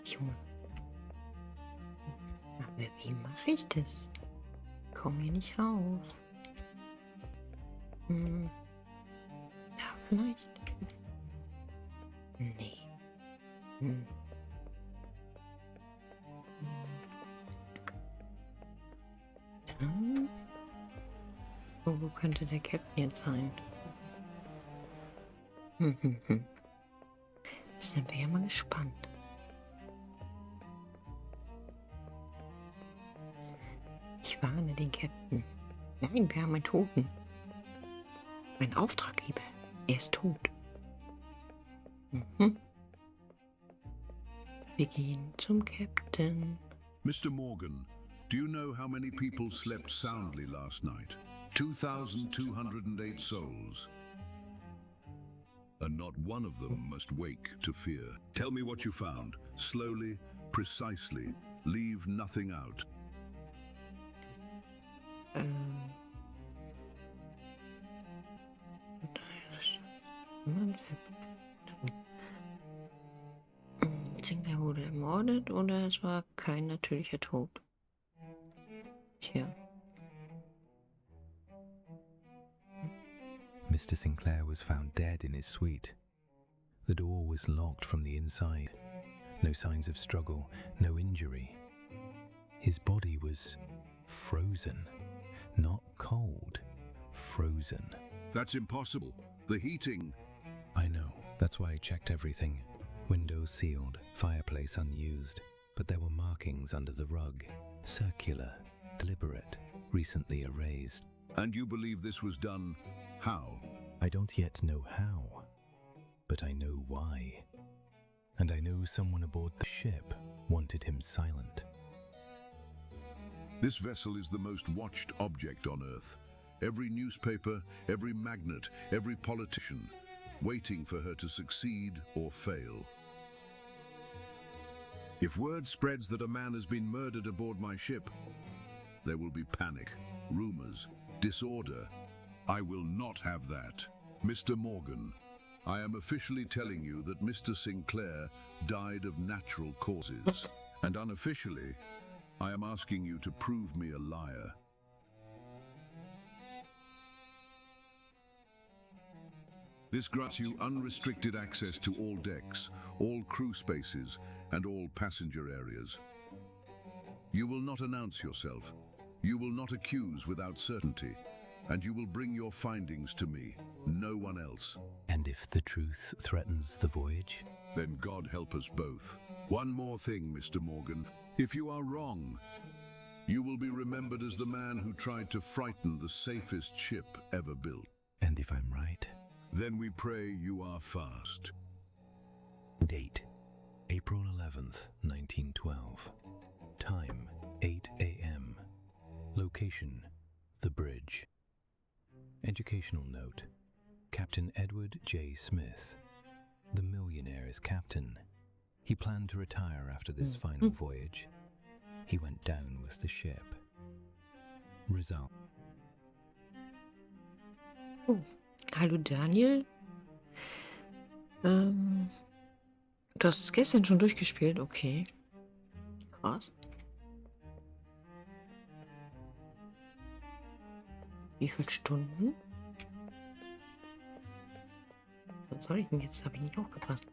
Junge. Aber wie mache ich das? Ich komme hier nicht raus. Da vielleicht? Nee. Wo könnte der Captain jetzt sein? Sind wir ja mal gespannt. Ich warne den Captain. Nein, wir haben einen Toten. Mein Auftraggeber. Er ist tot. Wir gehen zum Captain. Mr. Morgan, do you know how many people slept soundly last night? 2,208 souls. And not one of them must wake to fear. Tell me what you found. Slowly, precisely. Leave nothing out. Er wurde ermordet oder es war kein natürlicher Tod. Tja. Mr. Sinclair was found dead in his suite. The door was locked from the inside. No signs of struggle, no injury. His body was frozen. Not cold, frozen. That's impossible. The heating... I know. That's why I checked everything. Windows sealed, fireplace unused. But there were markings under the rug. Circular, deliberate, recently erased. And you believe this was done how? I don't yet know how. But I know why. And I know someone aboard the ship wanted him silent. This vessel is the most watched object on Earth. Every newspaper, every magnate, every politician, waiting for her to succeed or fail. If word spreads that a man has been murdered aboard my ship, there will be panic, rumors, disorder. I will not have that. Mr. Morgan, I am officially telling you that Mr. Sinclair died of natural causes. And unofficially, I am asking you to prove me a liar. This grants you unrestricted access to all decks, all crew spaces, and all passenger areas. You will not announce yourself. You will not accuse without certainty. And you will bring your findings to me, no one else. And if the truth threatens the voyage? Then God help us both. One more thing, Mr. Morgan. If you are wrong, you will be remembered as the man who tried to frighten the safest ship ever built. And if I'm right? Then we pray you are fast. Date: April 11th, 1912. Time: 8 a.m. Location: the bridge. Educational note: Captain Edward J. Smith. The millionaire is captain. He planned to retire after this final voyage. He went down with the ship. Result. Oh, hallo Daniel. Du hast es gestern schon durchgespielt, okay. Krass. Wie viele Stunden? Was soll ich denn jetzt? Habe ich nicht aufgepasst.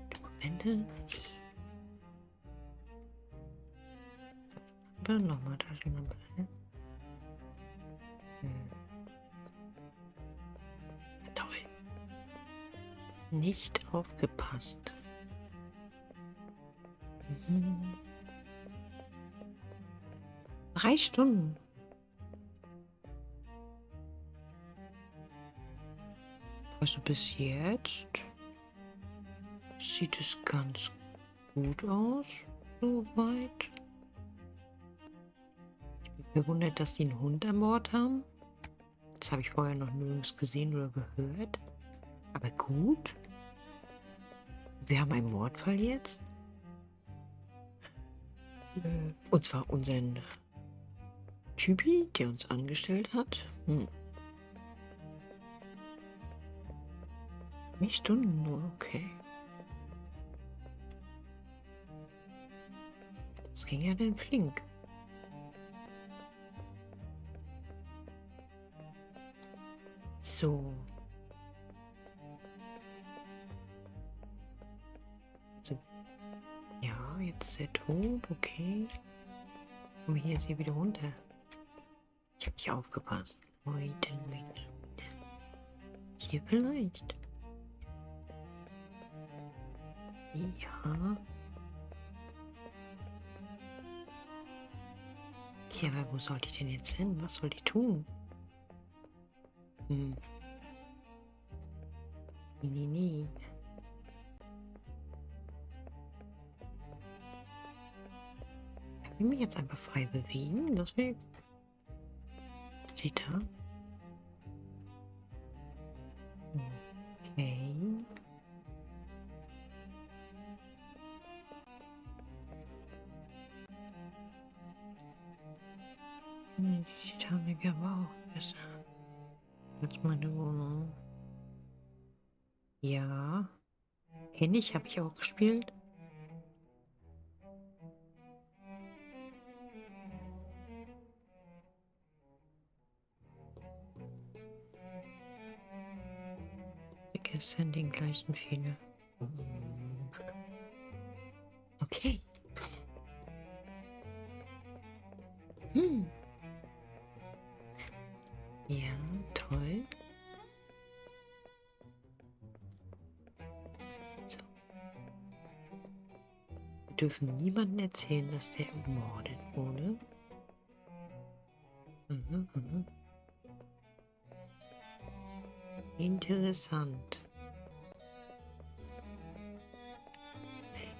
Dokumente. Dann nochmal Taschenlampe. Toll. Nicht aufgepasst. 3 Stunden. Also bis jetzt sieht es ganz gut aus, soweit. Ich bin verwundert, dass sie einen Hund an Bord haben. Das habe ich vorher noch nirgends gesehen oder gehört. Aber gut. Wir haben einen Mordfall jetzt. Und zwar unseren Typi, der uns angestellt hat. 3 Stunden nur, okay. Das ging ja dann flink. So. So. Ja, jetzt ist er tot, okay. Komme ich jetzt hier wieder runter? Ich habe nicht aufgepasst. Heute nicht. Hier vielleicht. Ja. Okay, aber wo sollte ich denn jetzt hin? Was soll ich tun? Nee. Kann ich mich jetzt einfach frei bewegen? Das wäre... Steht da? Okay. Titanic aber auch besser als meine Wohnung. Ja. Kenne ich, habe ich auch gespielt. Gestern den gleichen Fehler. Okay. Ja, toll. So. Wir dürfen niemandem erzählen, dass der ermordet wurde. Interessant.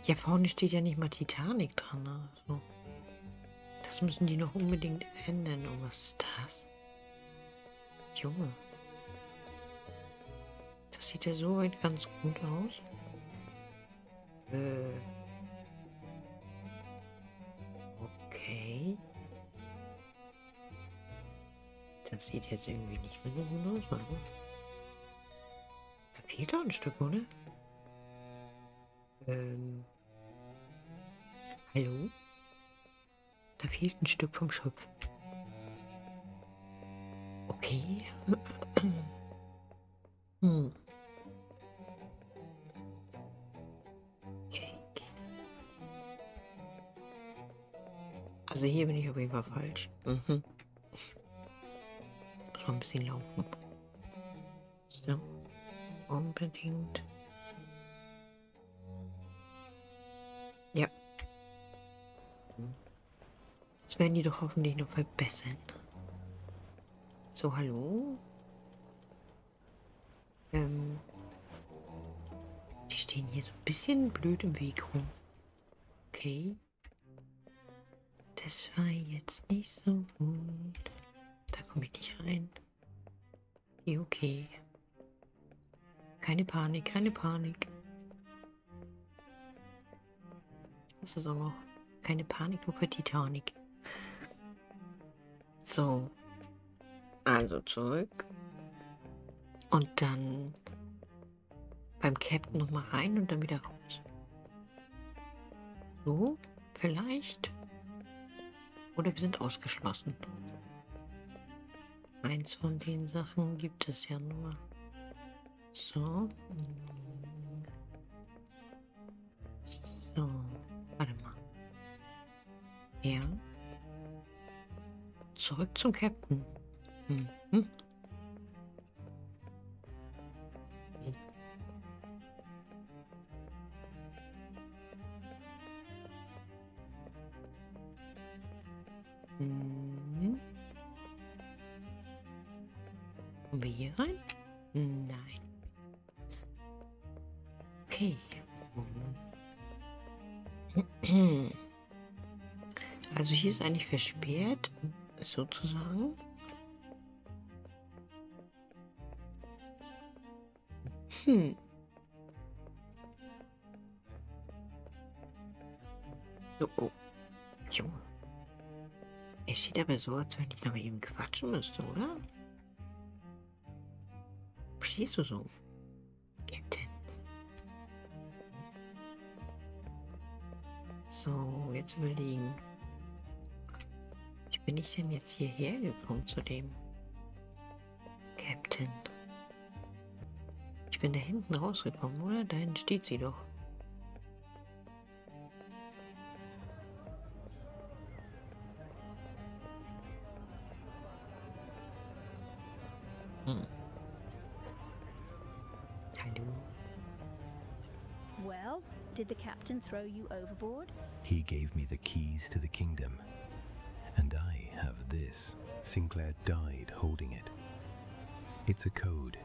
Ja, vorne steht ja nicht mal Titanic dran. Also. Das müssen die noch unbedingt ändern. Und was ist das? Junge. Das sieht ja soweit ganz gut aus. Okay. Das sieht jetzt irgendwie nicht mehr so gut aus, oder? Da fehlt doch ein Stück, oder? Hallo? Da fehlt ein Stück vom Schopf. Okay. Okay. Also hier bin ich auf jeden Fall falsch. Muss mal ein bisschen laufen. So. Unbedingt. Ja. Das werden die doch hoffentlich noch verbessern. So, hallo? Die stehen hier so ein bisschen blöd im Weg rum. Okay. Das war jetzt nicht so gut. Da komme ich nicht rein. Okay. Keine Panik, keine Panik. Das ist auch noch keine Panik über Titanic. So. Also zurück. Und dann beim Captain nochmal rein und dann wieder raus. So, vielleicht. Oder wir sind ausgeschlossen. Eins von den Sachen gibt es ja nur. So. So. Warte mal. Ja. Zurück zum Captain. Kommen wir hier rein? Nein. Okay. Also hier ist eigentlich versperrt, sozusagen. So, oh. Junge. Es sieht aber so, als wenn ich noch mit ihm quatschen müsste, oder? Stehst du so? Captain. So, jetzt überlegen. Wie bin ich denn jetzt hierher gekommen zu dem Captain? Ich bin da hinten rausgekommen, oder? Da hinten steht sie doch. Hallo. Well, did the captain throw you overboard? He gave me the keys to the kingdom. And I have this. Sinclair died holding it. It's a code.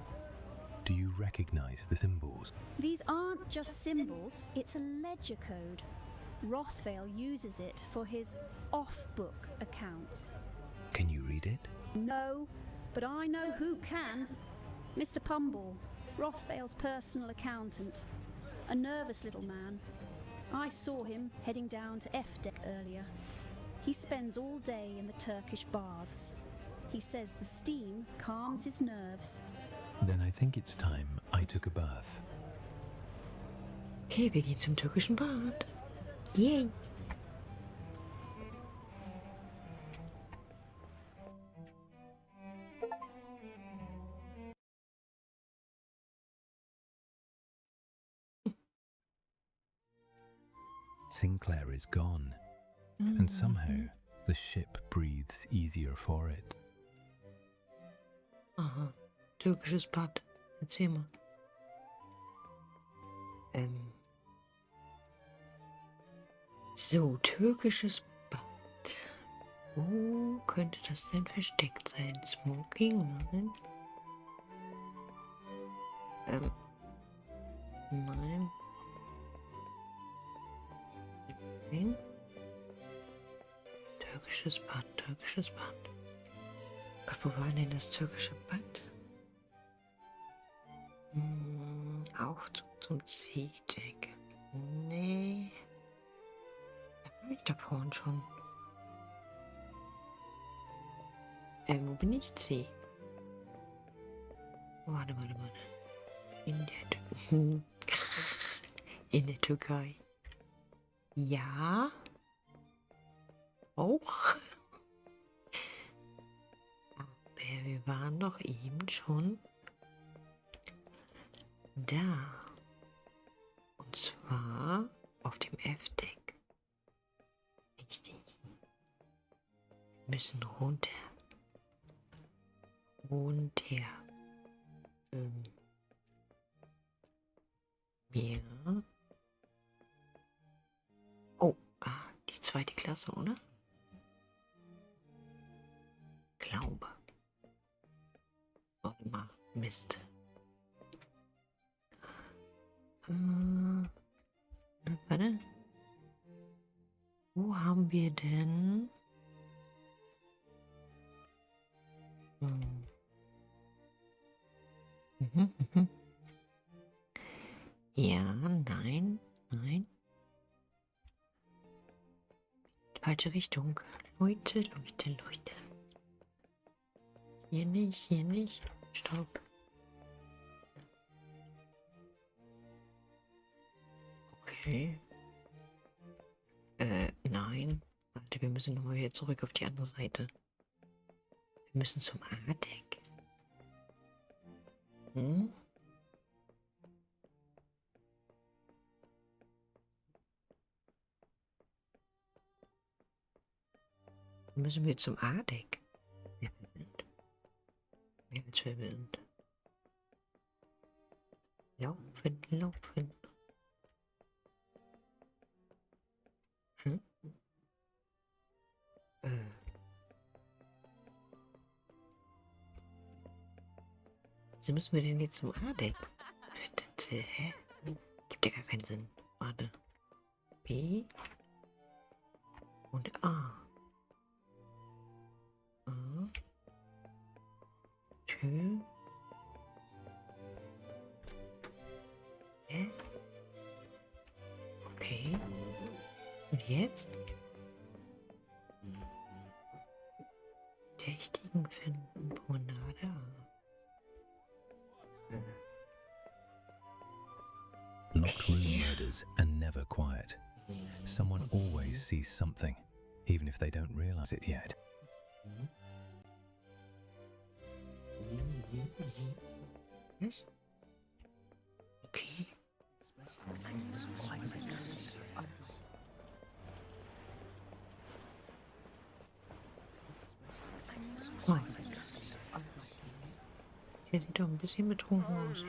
Do you recognize the symbols? These aren't just symbols, it's a ledger code. Rothvale uses it for his off-book accounts. Can you read it? No, but I know who can. Mr. Pumble, Rothvale's personal accountant. A nervous little man. I saw him heading down to F-deck earlier. He spends all day in the Turkish baths. He says the steam calms his nerves. Then I think it's time I took a bath. Okay, wir gehen zum türkischen Bad. Yay! Sinclair is gone, and somehow the ship breathes easier for it. Aha, türkisches Bad. Erzähl mal. So, türkisches Bad. Wo könnte das denn versteckt sein? Smoking? Nein. Nein. Nein. Türkisches Bad, türkisches Bad. Gott, wo war denn das türkische Bad? Aufzug zum C-Deck. Nee. Da war ich da vorhin schon. Wo bin ich? C. Warte. In der Türkei. Ja. Auch. Aber wir waren doch eben schon da. Und zwar auf dem F-Deck. Richtig. Wir müssen runter. Runter. Ja. Oh, die zweite Klasse, oder? Glaube. Warte mal, Mist. Warte. Wo haben wir denn? Ja, nein. Falsche Richtung. Leute. Hier nicht. Stopp. Okay. Nein. Warte, wir müssen nochmal wieder zurück auf die andere Seite. Wir müssen zum A-Deck. Müssen wir zum A-Deck? Mehr als verwirrend. Laufen. So müssen wir denn jetzt zum A-Deck? Hä? Gibt ja gar keinen Sinn. Warte. B und A. A. Tür. Hä? Okay. Und jetzt? Verdächtigen finden. Promenade. Locked room murders are never quiet. Someone always sees something, even if they don't realize it yet. Yes? Okay. Oh. Der sieht doch ein bisschen betrunken aus.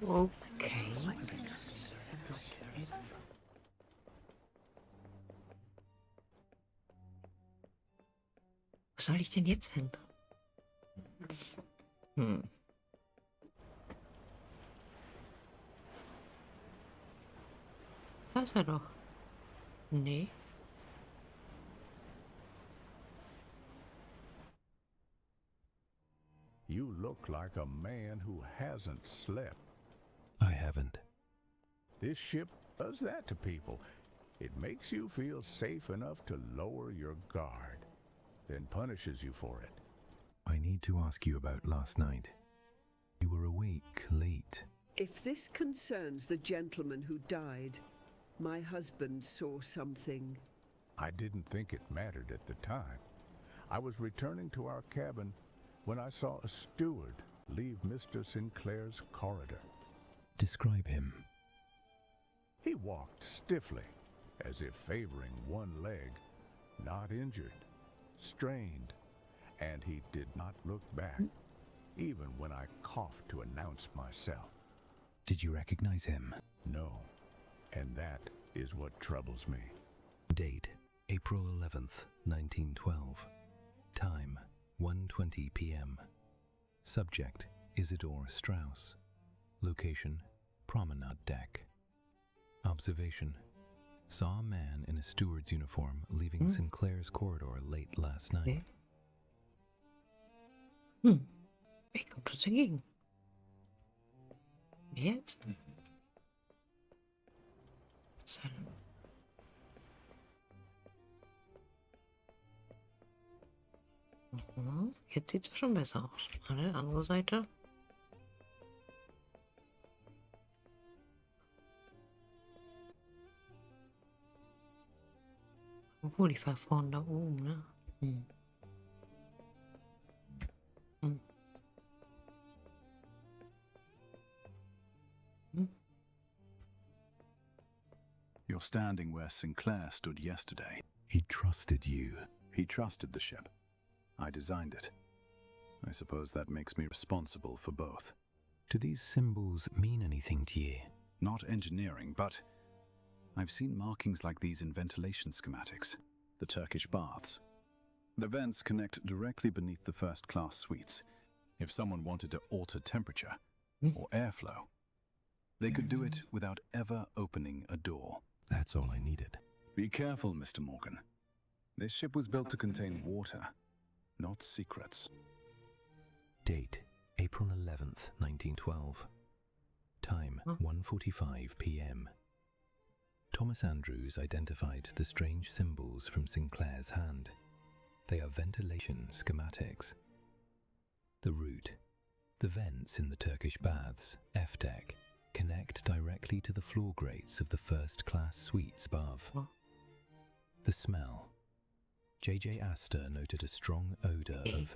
Okay. Was soll ich denn jetzt hin? Da ist er doch. Nee. You look like a man who hasn't slept. I haven't. This ship does that to people. It makes you feel safe enough to lower your guard, then punishes you for it. I need to ask you about last night. You were awake late. If this concerns the gentleman who died, my husband saw something. I didn't think it mattered at the time. I was returning to our cabin when I saw a steward leave Mr. Sinclair's corridor. Describe him. He walked stiffly, as if favoring one leg, not injured, strained, and he did not look back, even when I coughed to announce myself. Did you recognize him? No, and that is what troubles me. Date, April 11th, 1912. Time, 1:20 p.m. Subject, Isidore Strauss. Location, promenade deck. Observation, saw a man in a steward's uniform leaving Sinclair's corridor late last night. Wer kommt uns dagegen? Jetzt? Jetzt sieht es schon besser aus. Eine andere Seite. Obwohl, ich war vorne da oben, ne? You're standing where Sinclair stood yesterday. He trusted you. He trusted the ship. I designed it. I suppose that makes me responsible for both. Do these symbols mean anything to you? Not engineering, but I've seen markings like these in ventilation schematics. The Turkish baths. The vents connect directly beneath the first-class suites. If someone wanted to alter temperature or airflow, they could do it without ever opening a door. That's all I needed. Be careful, Mr. Morgan. This ship was built to contain water, not secrets. Date, April 11th, 1912. Time, 1:45 p.m. Thomas Andrews identified the strange symbols from Sinclair's hand. They are ventilation schematics. The route, the vents in the Turkish baths, F-deck, connect directly to the floor grates of the first-class suites above. The smell. J.J. Astor noted a strong odor of...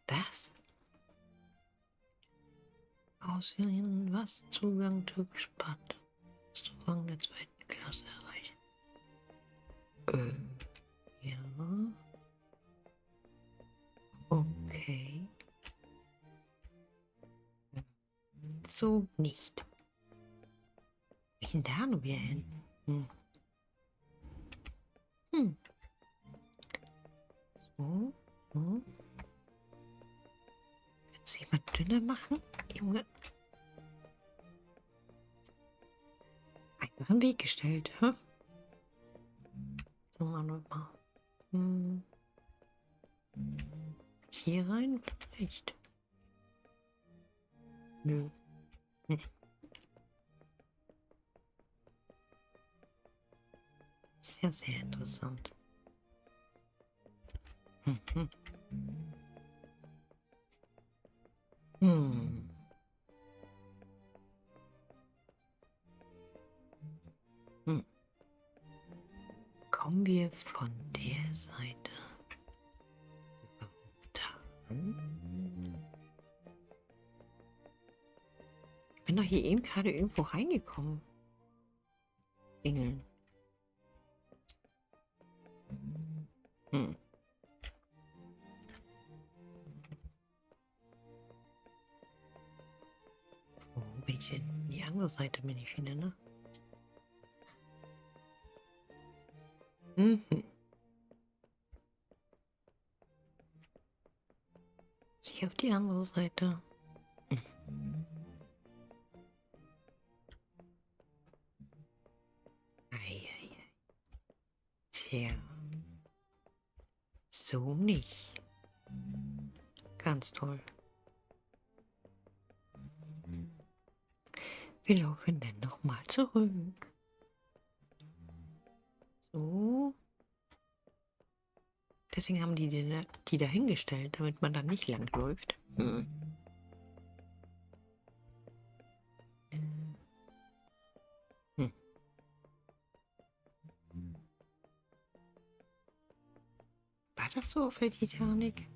Das? Auswählen, was? Zugang türkisch Bad. Zugang der zweiten Klasse erreichen. Ja. Okay. So nicht. Ich bin da nur wieder hin. So, so. Kannst du jemand dünner machen, Junge? Einfach einen Weg gestellt, hä? So, mal. Hier rein vielleicht? Nö. Sehr, sehr interessant. Kommen wir von der Seite dann. Ich bin doch hier eben gerade irgendwo reingekommen. Engeln. Wo bin ich denn? Die andere Seite bin ich wieder, ne? Ich auf die andere Seite. Tja. So nicht. Ganz toll. Wir laufen dann nochmal zurück. So. Deswegen haben die dahingestellt, damit man dann nicht lang läuft. War das so auf der Titanic?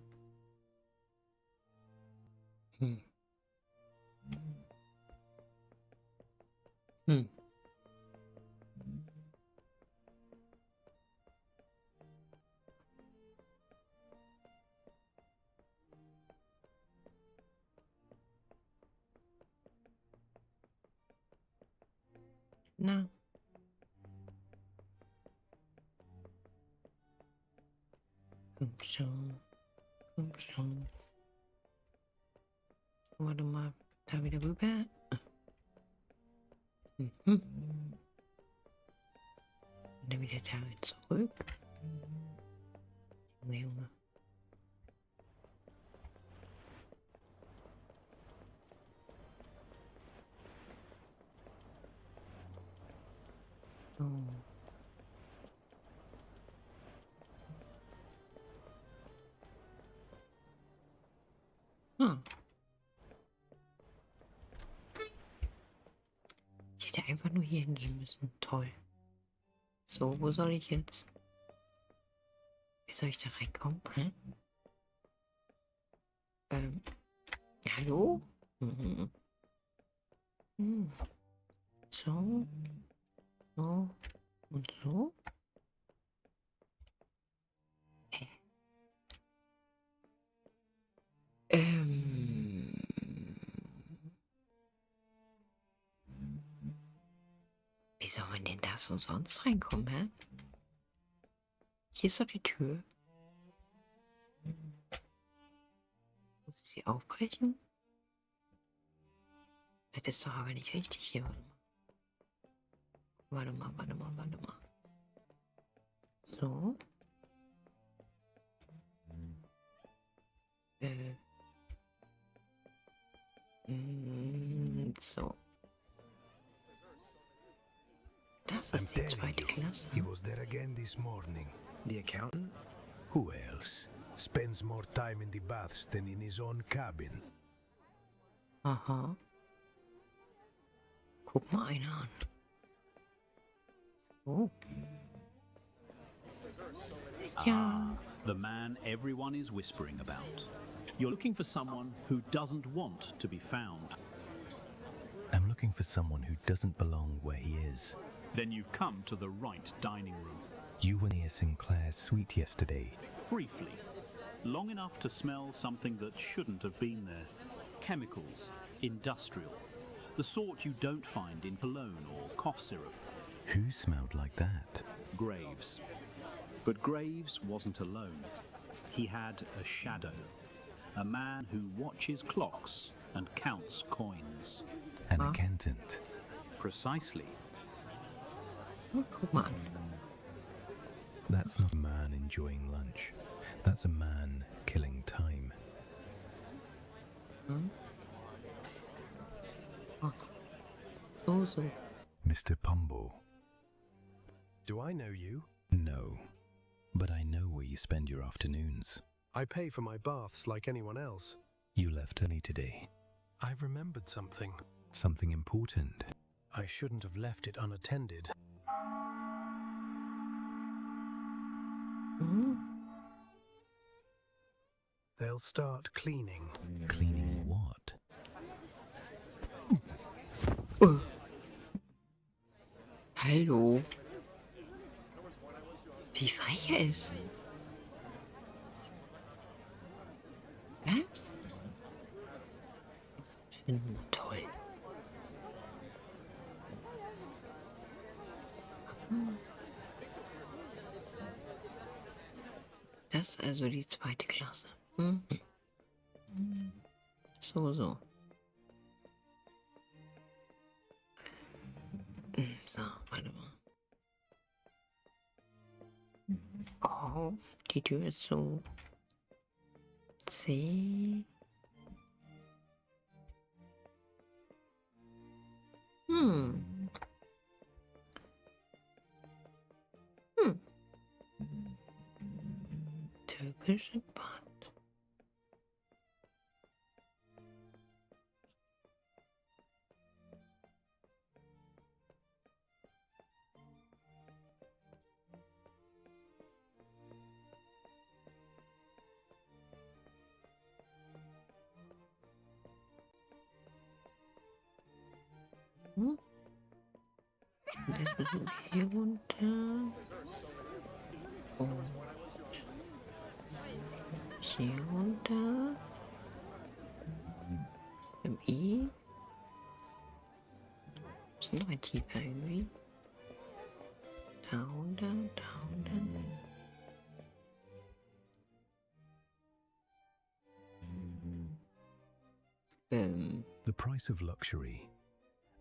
Na. Komm schon. Komm schon. Warte mal. Da wieder rüber. Und dann wieder da zurück. Junge. So. Ich hätte einfach nur hier hingehen müssen. Toll. So, wo soll ich jetzt? Wie soll ich da reinkommen? Hä? Hallo? So. So. Und so. Wie soll man denn da so sonst reinkommen, hä? Hier ist doch die Tür. Muss ich sie aufbrechen? Das ist doch aber nicht richtig hier. Warte mal. So. So. Das ist die zweite Klasse. He was there again this morning. The accountant? Who else? Spends more time in the baths than in his own cabin. Aha. Guck mal einer an. So. Ja. The man everyone is whispering about. You're looking for someone who doesn't want to be found. I'm looking for someone who doesn't belong where he is. Then you've come to the right dining room. You were near Sinclair's suite yesterday. Briefly. Long enough to smell something that shouldn't have been there. Chemicals. Industrial. The sort you don't find in cologne or cough syrup. Who smelled like that? Graves. But Graves wasn't alone. he had a shadow, a man who watches clocks and counts coins. An accountant. Precisely. Oh, guck mal an. That's not a man enjoying lunch. That's a man killing time. Hm? Oh. So. Mr. Pumble. Do I know you? No, but I know where you spend your afternoons. I pay for my baths like anyone else. You left early today. I've remembered something. Something important. I shouldn't have left it unattended. Mhm. They'll start cleaning. Cleaning what? Hallo. Wie frech er ist. Was? Ich finde ihn toll. Das ist also die zweite Klasse. Mhm. So. So, warte mal. Oh, die Tür ist so. C. Türkisch entspannt. Und jetzt müssen wir hier runter. Und hier runter. Im I. Ist noch ein tiefer irgendwie. Da runter, da runter. The price of luxury.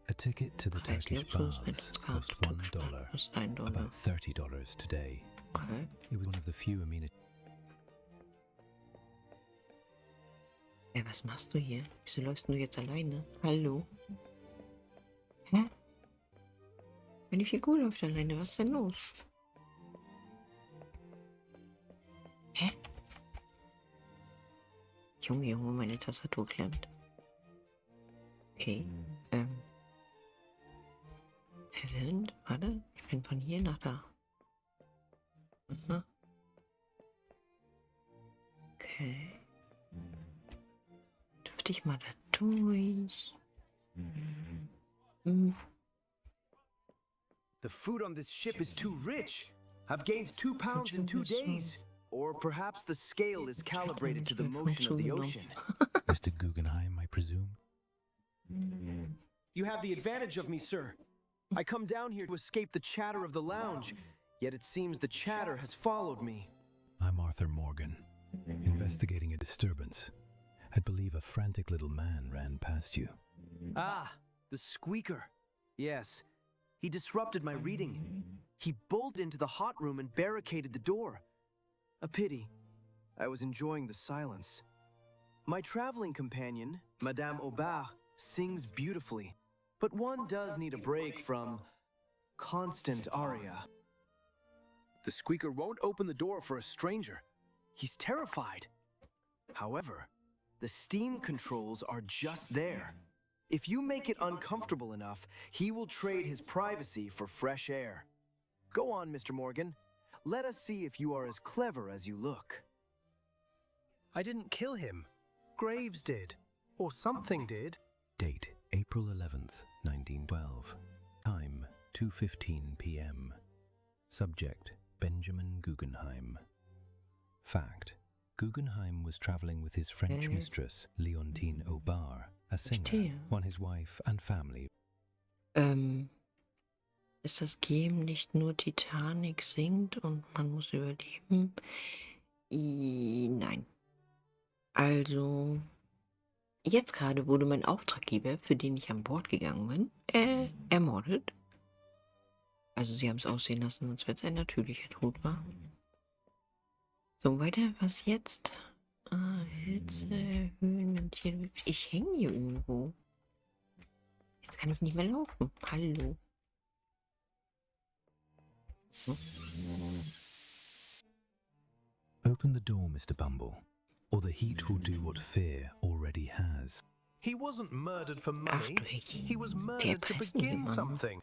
A ticket to the Turkish baths cost $1, about $30 today. Okay. It was one of the few amenities. Ja, was machst du hier? Wieso läufst du jetzt alleine? Hallo? Hä? Meine Figur läuft alleine, was ist denn los? Hä? Junge, meine Tastatur klemmt. Okay, verwirrend, warte, ich bin von hier nach da. Aha. Okay. Dürfte ich mal da durch? The food on this ship is too rich. I've gained 2 pounds in 2 days. Or perhaps the scale is calibrated to the motion of the ocean. Mr. Guggenheim, I presume? You have the advantage of me, sir. I come down here to escape the chatter of the lounge, yet it seems the chatter has followed me. I'm Arthur Morgan, investigating a disturbance. I believe a frantic little man ran past you. Ah, the squeaker. Yes, he disrupted my reading. He bolted into the hot room and barricaded the door. A pity. I was enjoying the silence. My traveling companion, Madame Aubert, sings beautifully, but one does need a break from constant aria. The squeaker won't open the door for a stranger. He's terrified. However, the steam controls are just there. If you make it uncomfortable enough, he will trade his privacy for fresh air. Go on, Mr. Morgan. Let us see if you are as clever as you look. I didn't kill him. Graves did. Or something did. Date, April 11th, 1912. Time, 2:15 p.m. Subject, Benjamin Guggenheim. Fact, Guggenheim was traveling with his French mistress, Leontine Aubert, a singer, on his wife and family. Ist das Game nicht nur Titanic singt und man muss überleben? Nein. Also, jetzt gerade wurde mein Auftraggeber, für den ich an Bord gegangen bin, ermordet. Also sie haben es aussehen lassen, als wenn es ein natürlicher Tod war. So, weiter, was jetzt? Hitze erhöhen, Ventiere. Ich hänge hier irgendwo. Jetzt kann ich nicht mehr laufen. Hallo. Open the door, Mr. Bumble, or the heat will do what fear already has. He wasn't murdered for money. He was murdered to begin something.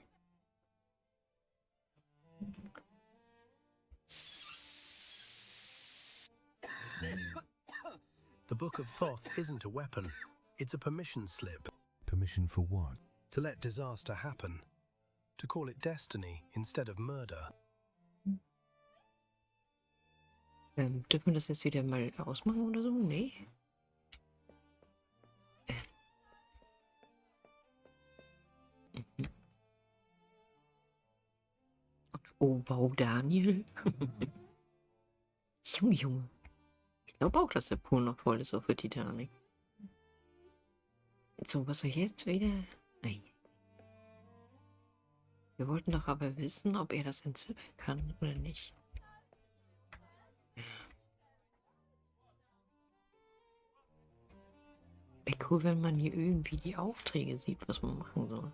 The Book of Thoth isn't a weapon. It's a permission slip. Permission for what? To let disaster happen. To call it destiny instead of murder. Dürfen wir das jetzt wieder mal ausmachen oder so? Nee. Oh, wow, Daniel. Junge, Junge. Ich glaube auch, dass der Pool noch voll ist, auch für Titanic. So, was soll jetzt wieder? Nein. Wir wollten doch aber wissen, ob er das entziffern kann oder nicht. Wäre cool, wenn man hier irgendwie die Aufträge sieht, was man machen soll.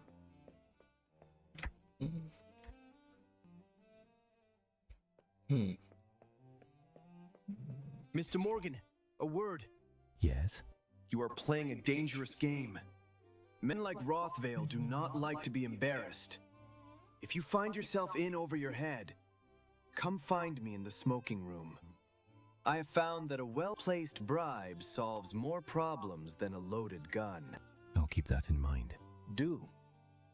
Mr. Morgan, a word. Yes? You are playing a dangerous game. Men like Rothvale do not like to be embarrassed. If you find yourself in over your head, come find me in the smoking room. I have found that a well-placed bribe solves more problems than a loaded gun. I'll keep that in mind. Do.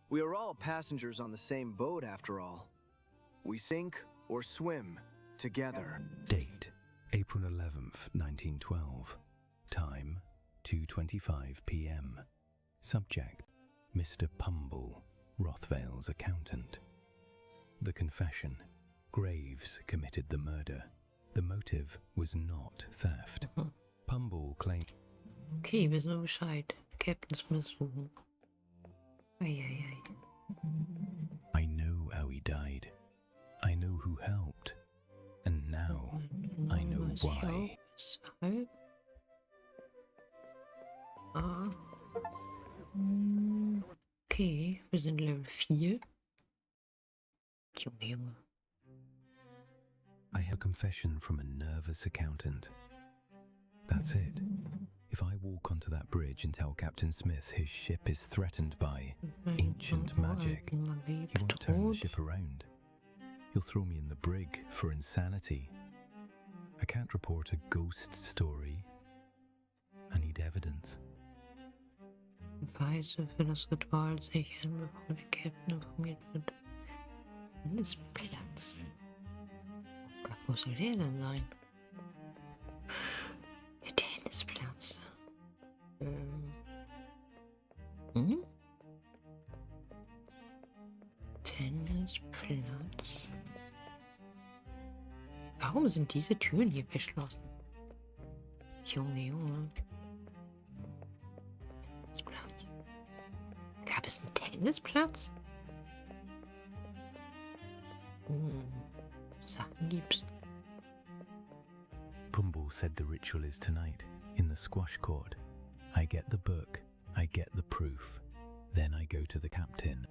We are all passengers on the same boat, after all. We sink or swim together. Date, April 11th, 1912. Time, 2:25 p.m. Subject, Mr. Pumble, Rothvale's accountant. The confession, Graves committed the murder. The motive was not theft. Pumble claimed... Okay, wir wissen Bescheid. Captain Smith suchen. Eieiei. I know how he died. I know who helped. And now, I know why. Okay, wir sind Level 4. Junge, Junge. I have a confession from a nervous accountant. That's it. If I walk onto that bridge and tell Captain Smith his ship is threatened by ancient magic, he won't turn the ship around. He'll throw me in the brig for insanity. I can't report a ghost story. I need evidence. Beweise für das Ritual sichern, bevor der Captain informiert wird. Alles Platz. Wo soll der denn sein? Der Tennisplatz. Tennisplatz. Warum sind diese Türen hier verschlossen? Junge, Junge. Tennisplatz. Gab es einen Tennisplatz? Sachen gibt's. Pumble said the ritual is tonight, in the squash court. I get the book, I get the proof, then I go to the captain.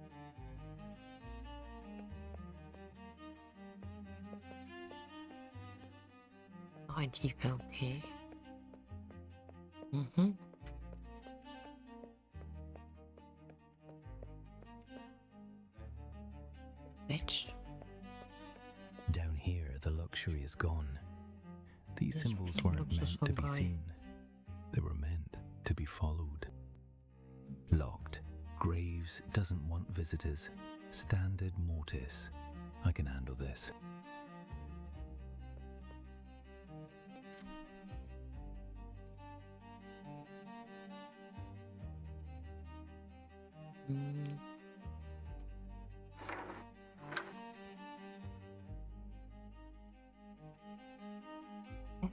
Ein tiefer, okay. Bitch. Down here, the luxury is gone. These symbols weren't meant to be seen. They were meant to be followed. Locked. Graves doesn't want visitors. Standard mortis. I can handle this.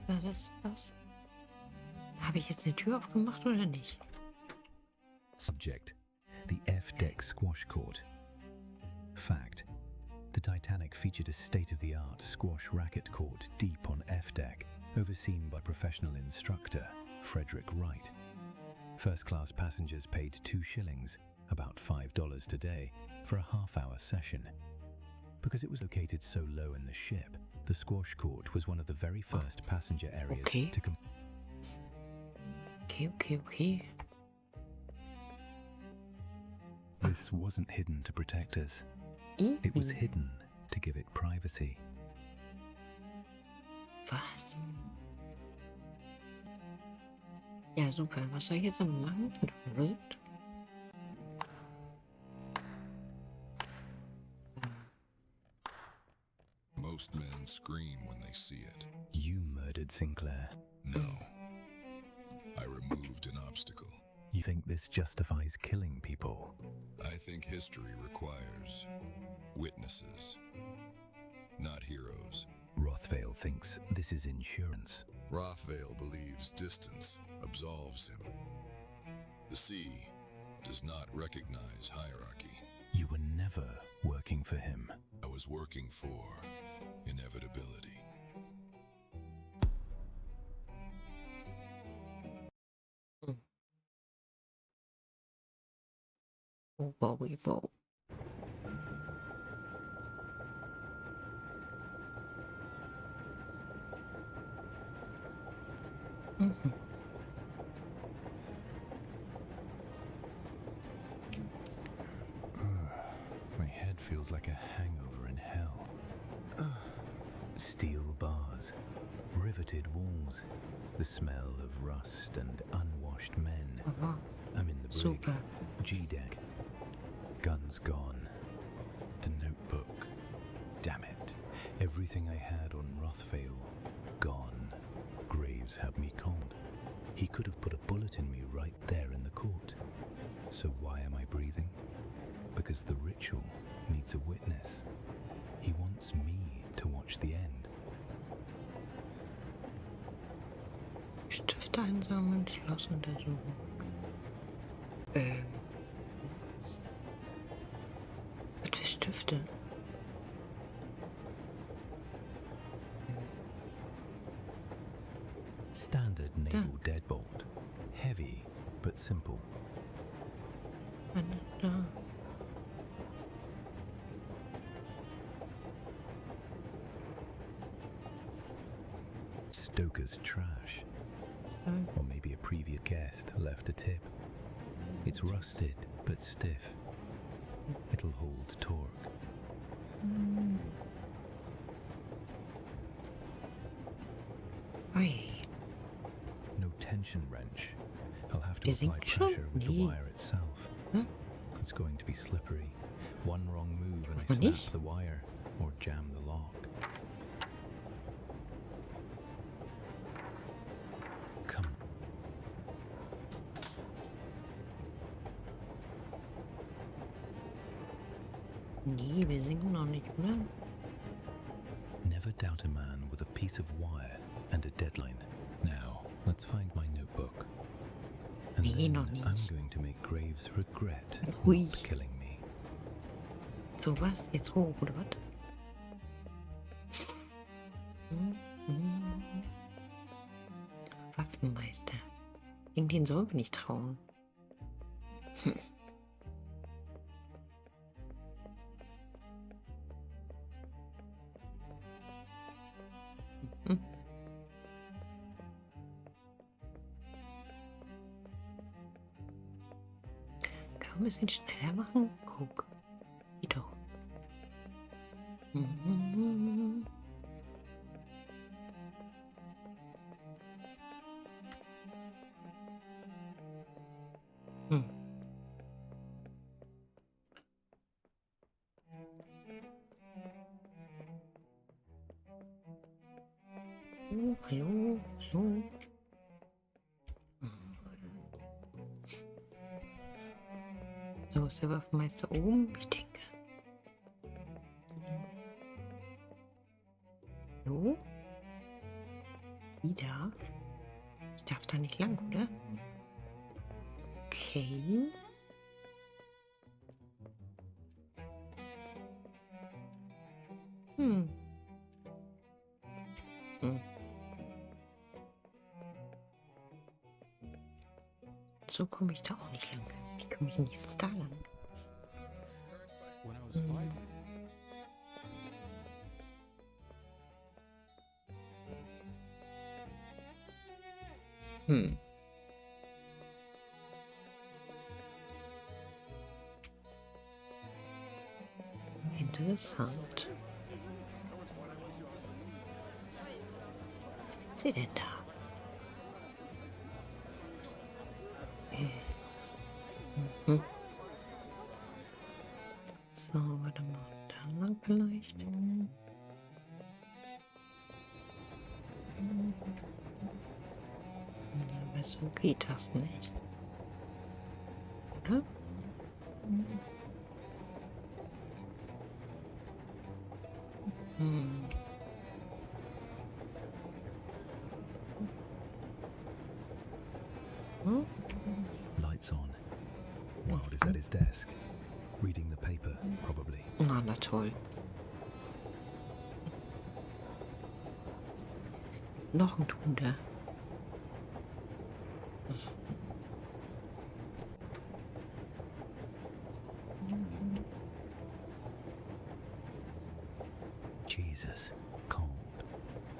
War das was? Habe ich jetzt eine Tür aufgemacht oder nicht? Subject: the F-deck squash court. Fact: the Titanic featured a state-of-the-art squash racket court deep on F-deck, overseen by professional instructor Frederick Wright. First-class passengers paid 2 shillings, about $5 today, for a half-hour session. Because it was located so low in the ship, the squash court was one of the very first passenger areas to come. Okay. This wasn't hidden to protect us. It was hidden to give it privacy. Was? Ja, super. Was soll ich jetzt noch machen? Most men scream when they see it. You murdered Sinclair. No. I removed an obstacle. You think this justifies killing people? I think history requires witnesses, not heroes. Rothvale thinks this is insurance. Rothvale believes distance absolves him. The sea does not recognize hierarchy. You were never working for him. I was working for inevitability. Whoa. My head feels like a hangover in hell. Steel bars, riveted walls, the smell of rust and unwashed men. I'm in the brig, G-deck. Guns gone. The notebook. Damn it. Everything I had on Rothvale, gone. Graves had me cold. He could have put a bullet in me right there in the court. So why am I breathing? Because the ritual needs a witness. He wants me to watch the end. Stifte einsammeln, Schloss untersuchen. Was für Stifte? Standard naval deadbolt. Heavy, but simple. Stoker's trash. Or maybe a previous guest left a tip. It's rusted, but stiff. It'll hold torque. No tension wrench. I'll have to apply pressure with the wire itself. It's going to be slippery. One wrong move and I snap the wire or jam the lock. Come. Nee, wir singen noch nicht, oder? Never doubt a man with a piece of wire and a deadline. Now, let's find my notebook. And then I'm going to make Graves regret not killing me. So was? Jetzt hoch, oder was? Waffenmeister. Gegen den sollen wir nicht trauen. Kann man ein bisschen schneller machen? Guck. Geht doch. Hallo. So, ist der Waffenmeister oben? Ich denke. Hallo? Wieder. So komme ich da auch nicht lang. Wie komme ich denn jetzt da lang? Interessant. Was ist sie denn da? So, warte mal, da lang vielleicht. Aber so geht das nicht. Oder? Lights on. Wild is at his desk, reading the paper, probably. Na toll. Noch ein Tunder. Jesus, cold.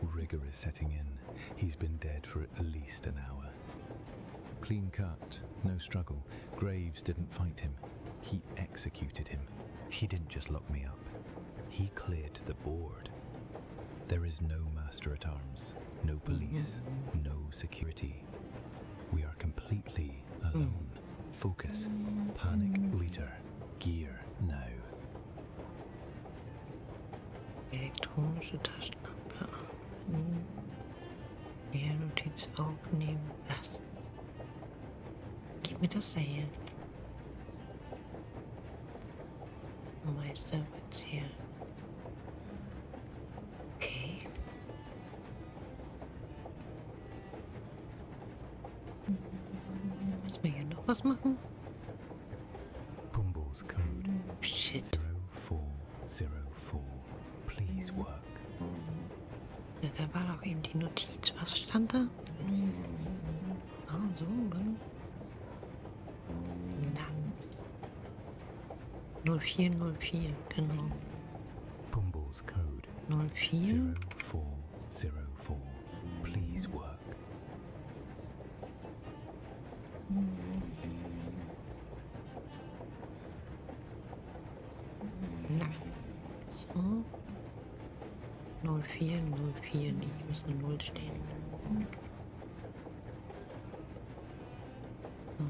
Rigor is setting in. He's been dead for at least an hour. Clean cut, no struggle. Graves didn't fight him. He executed him. He didn't just lock me up. He cleared the board. There is no master at arms, no police, no security. We are completely alone. Focus, panic leader, gear now. Elektronische Taschenlampe an. Mehr Notiz aufnehmen. Was? Gib mir das da hier. Meister wird's hier. Okay. Müssen wir hier noch was machen? Pumble's code. Shit. 0404. Please work. Ja, da war doch eben die Notiz. Was stand da? Ah, so, na. 0404, genau. Pumble's code. 04. 0404. Please work. Na. So. 0404, nee, hier muss eine 0 stehen. So.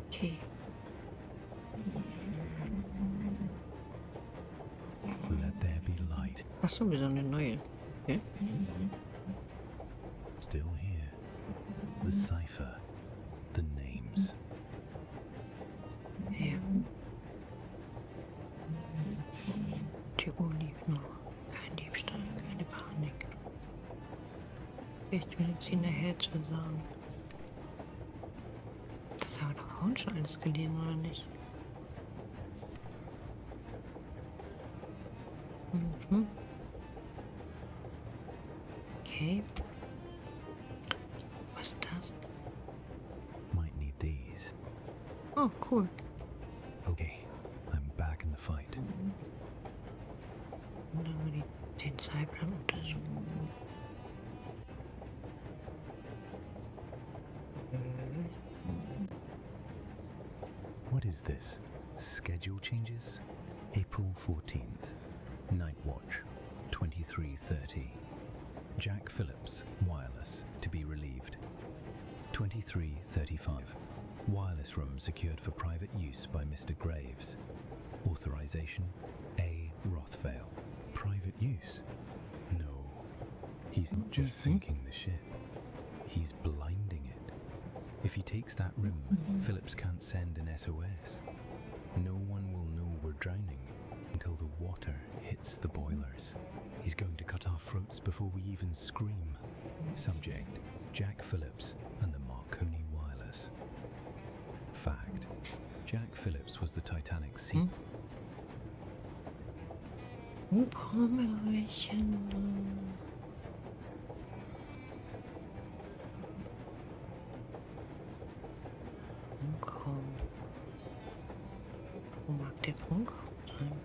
Okay. Let there be light. Achso, wieder eine neue. Okay. Still here. The cipher. The names. Ja. Die Uhr lief noch. Kein Diebstahl, keine Panik. Ich will jetzt hinterher zu sagen. Das haben wir doch vorhin schon alles gelesen, oder nicht? Okay. Was ist das? Might need these. Oh, cool. Okay, I'm back in the fight. Und dann wir den Zeitplan untersuchen. What is this? Schedule changes? April 14th. Night watch. 23:30. Jack Phillips, wireless, to be relieved. 23:35. Wireless room secured for private use by Mr. Graves. Authorization A. Rothvale. Private use? No. He's not just sinking the ship. He's blinding it. If he takes that room, Phillips can't send an SOS. No one will know we're drowning until the water hits the boilers. He's going to cut our throats before we even scream. Subject, Jack Phillips and the Marconi wireless. Fact, Jack Phillips was the Titanic's sea. Kommentchen. Wo mag der Punkt sein?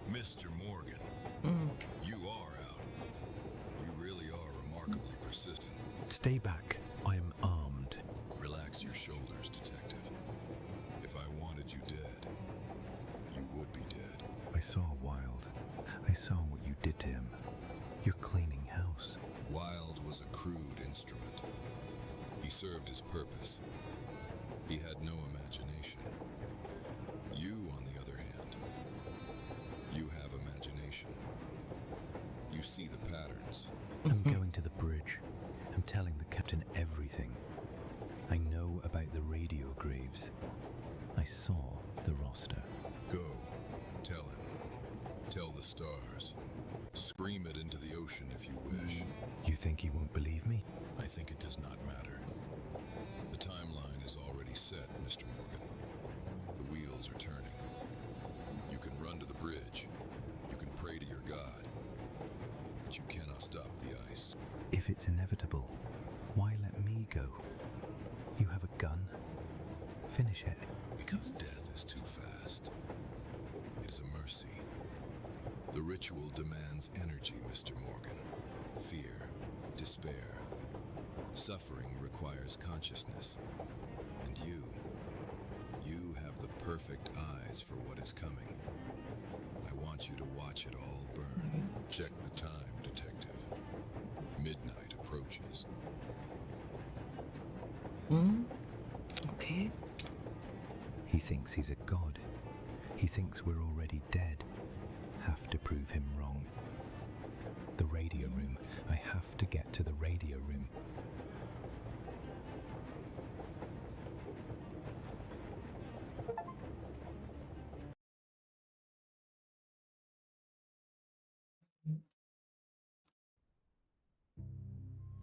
Mr. Morgan, you are out. You really are remarkably persistent. Stay back. I am armed. Relax your shoulders, detective. If I wanted you dead, you would be dead. I saw Wild. I saw what you did to him. You're cleaning house. Wild was a crude instrument. He served his purpose. He had no imagination. You, on the other hand, you have imagination. You see the patterns. I'm going to the bridge. I'm telling the captain everything. I know about the radio graves. I saw the roster. Go. Tell him. Tell the stars. Scream it into the ocean if you wish. You think he won't believe me? I think it does not matter. The timeline is already set, Mr. Morgan. The wheels are turning. You can run to the bridge. You can pray to your God. But you cannot stop the ice. If it's inevitable, why let me go? You have a gun. Finish it. Because death is too fast. It is a mercy. The ritual demands energy, Mr. Morgan. Fear, despair. Suffering requires consciousness. And you have the perfect eyes for what is coming. I want you to watch it all burn. Check the time, detective. Midnight approaches. Okay. He thinks he's a god. He thinks we're already dead. Have to prove him wrong. The radio room. I have to get to the radio room.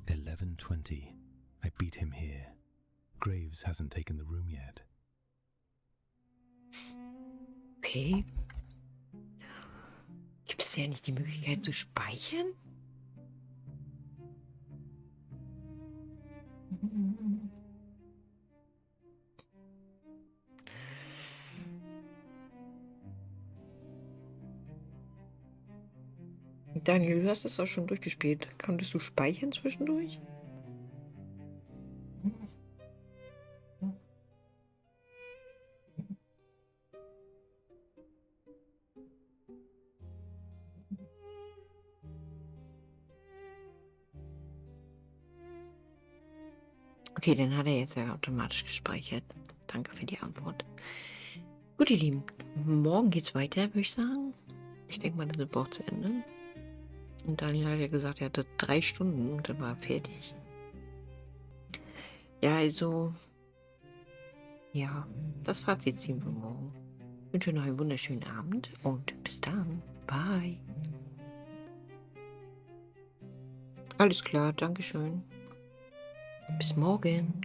$11:20. I beat him here. Graves hasn't taken the room yet. Okay. Gibt es ja nicht die Möglichkeit zu speichern? Daniel, du hast es auch schon durchgespielt. Konntest du speichern zwischendurch? Okay, dann hat er jetzt ja automatisch gespeichert. Danke für die Antwort. Gut, ihr Lieben, morgen geht's weiter, würde ich sagen. Ich denke mal, das ist auch zu Ende. Und Daniel hat ja gesagt, er hatte 3 Stunden und dann war er fertig. Ja, also, ja, das Fazit ziehen wir morgen. Ich wünsche noch einen wunderschönen Abend und bis dann. Bye. Alles klar, Dankeschön. Bis morgen.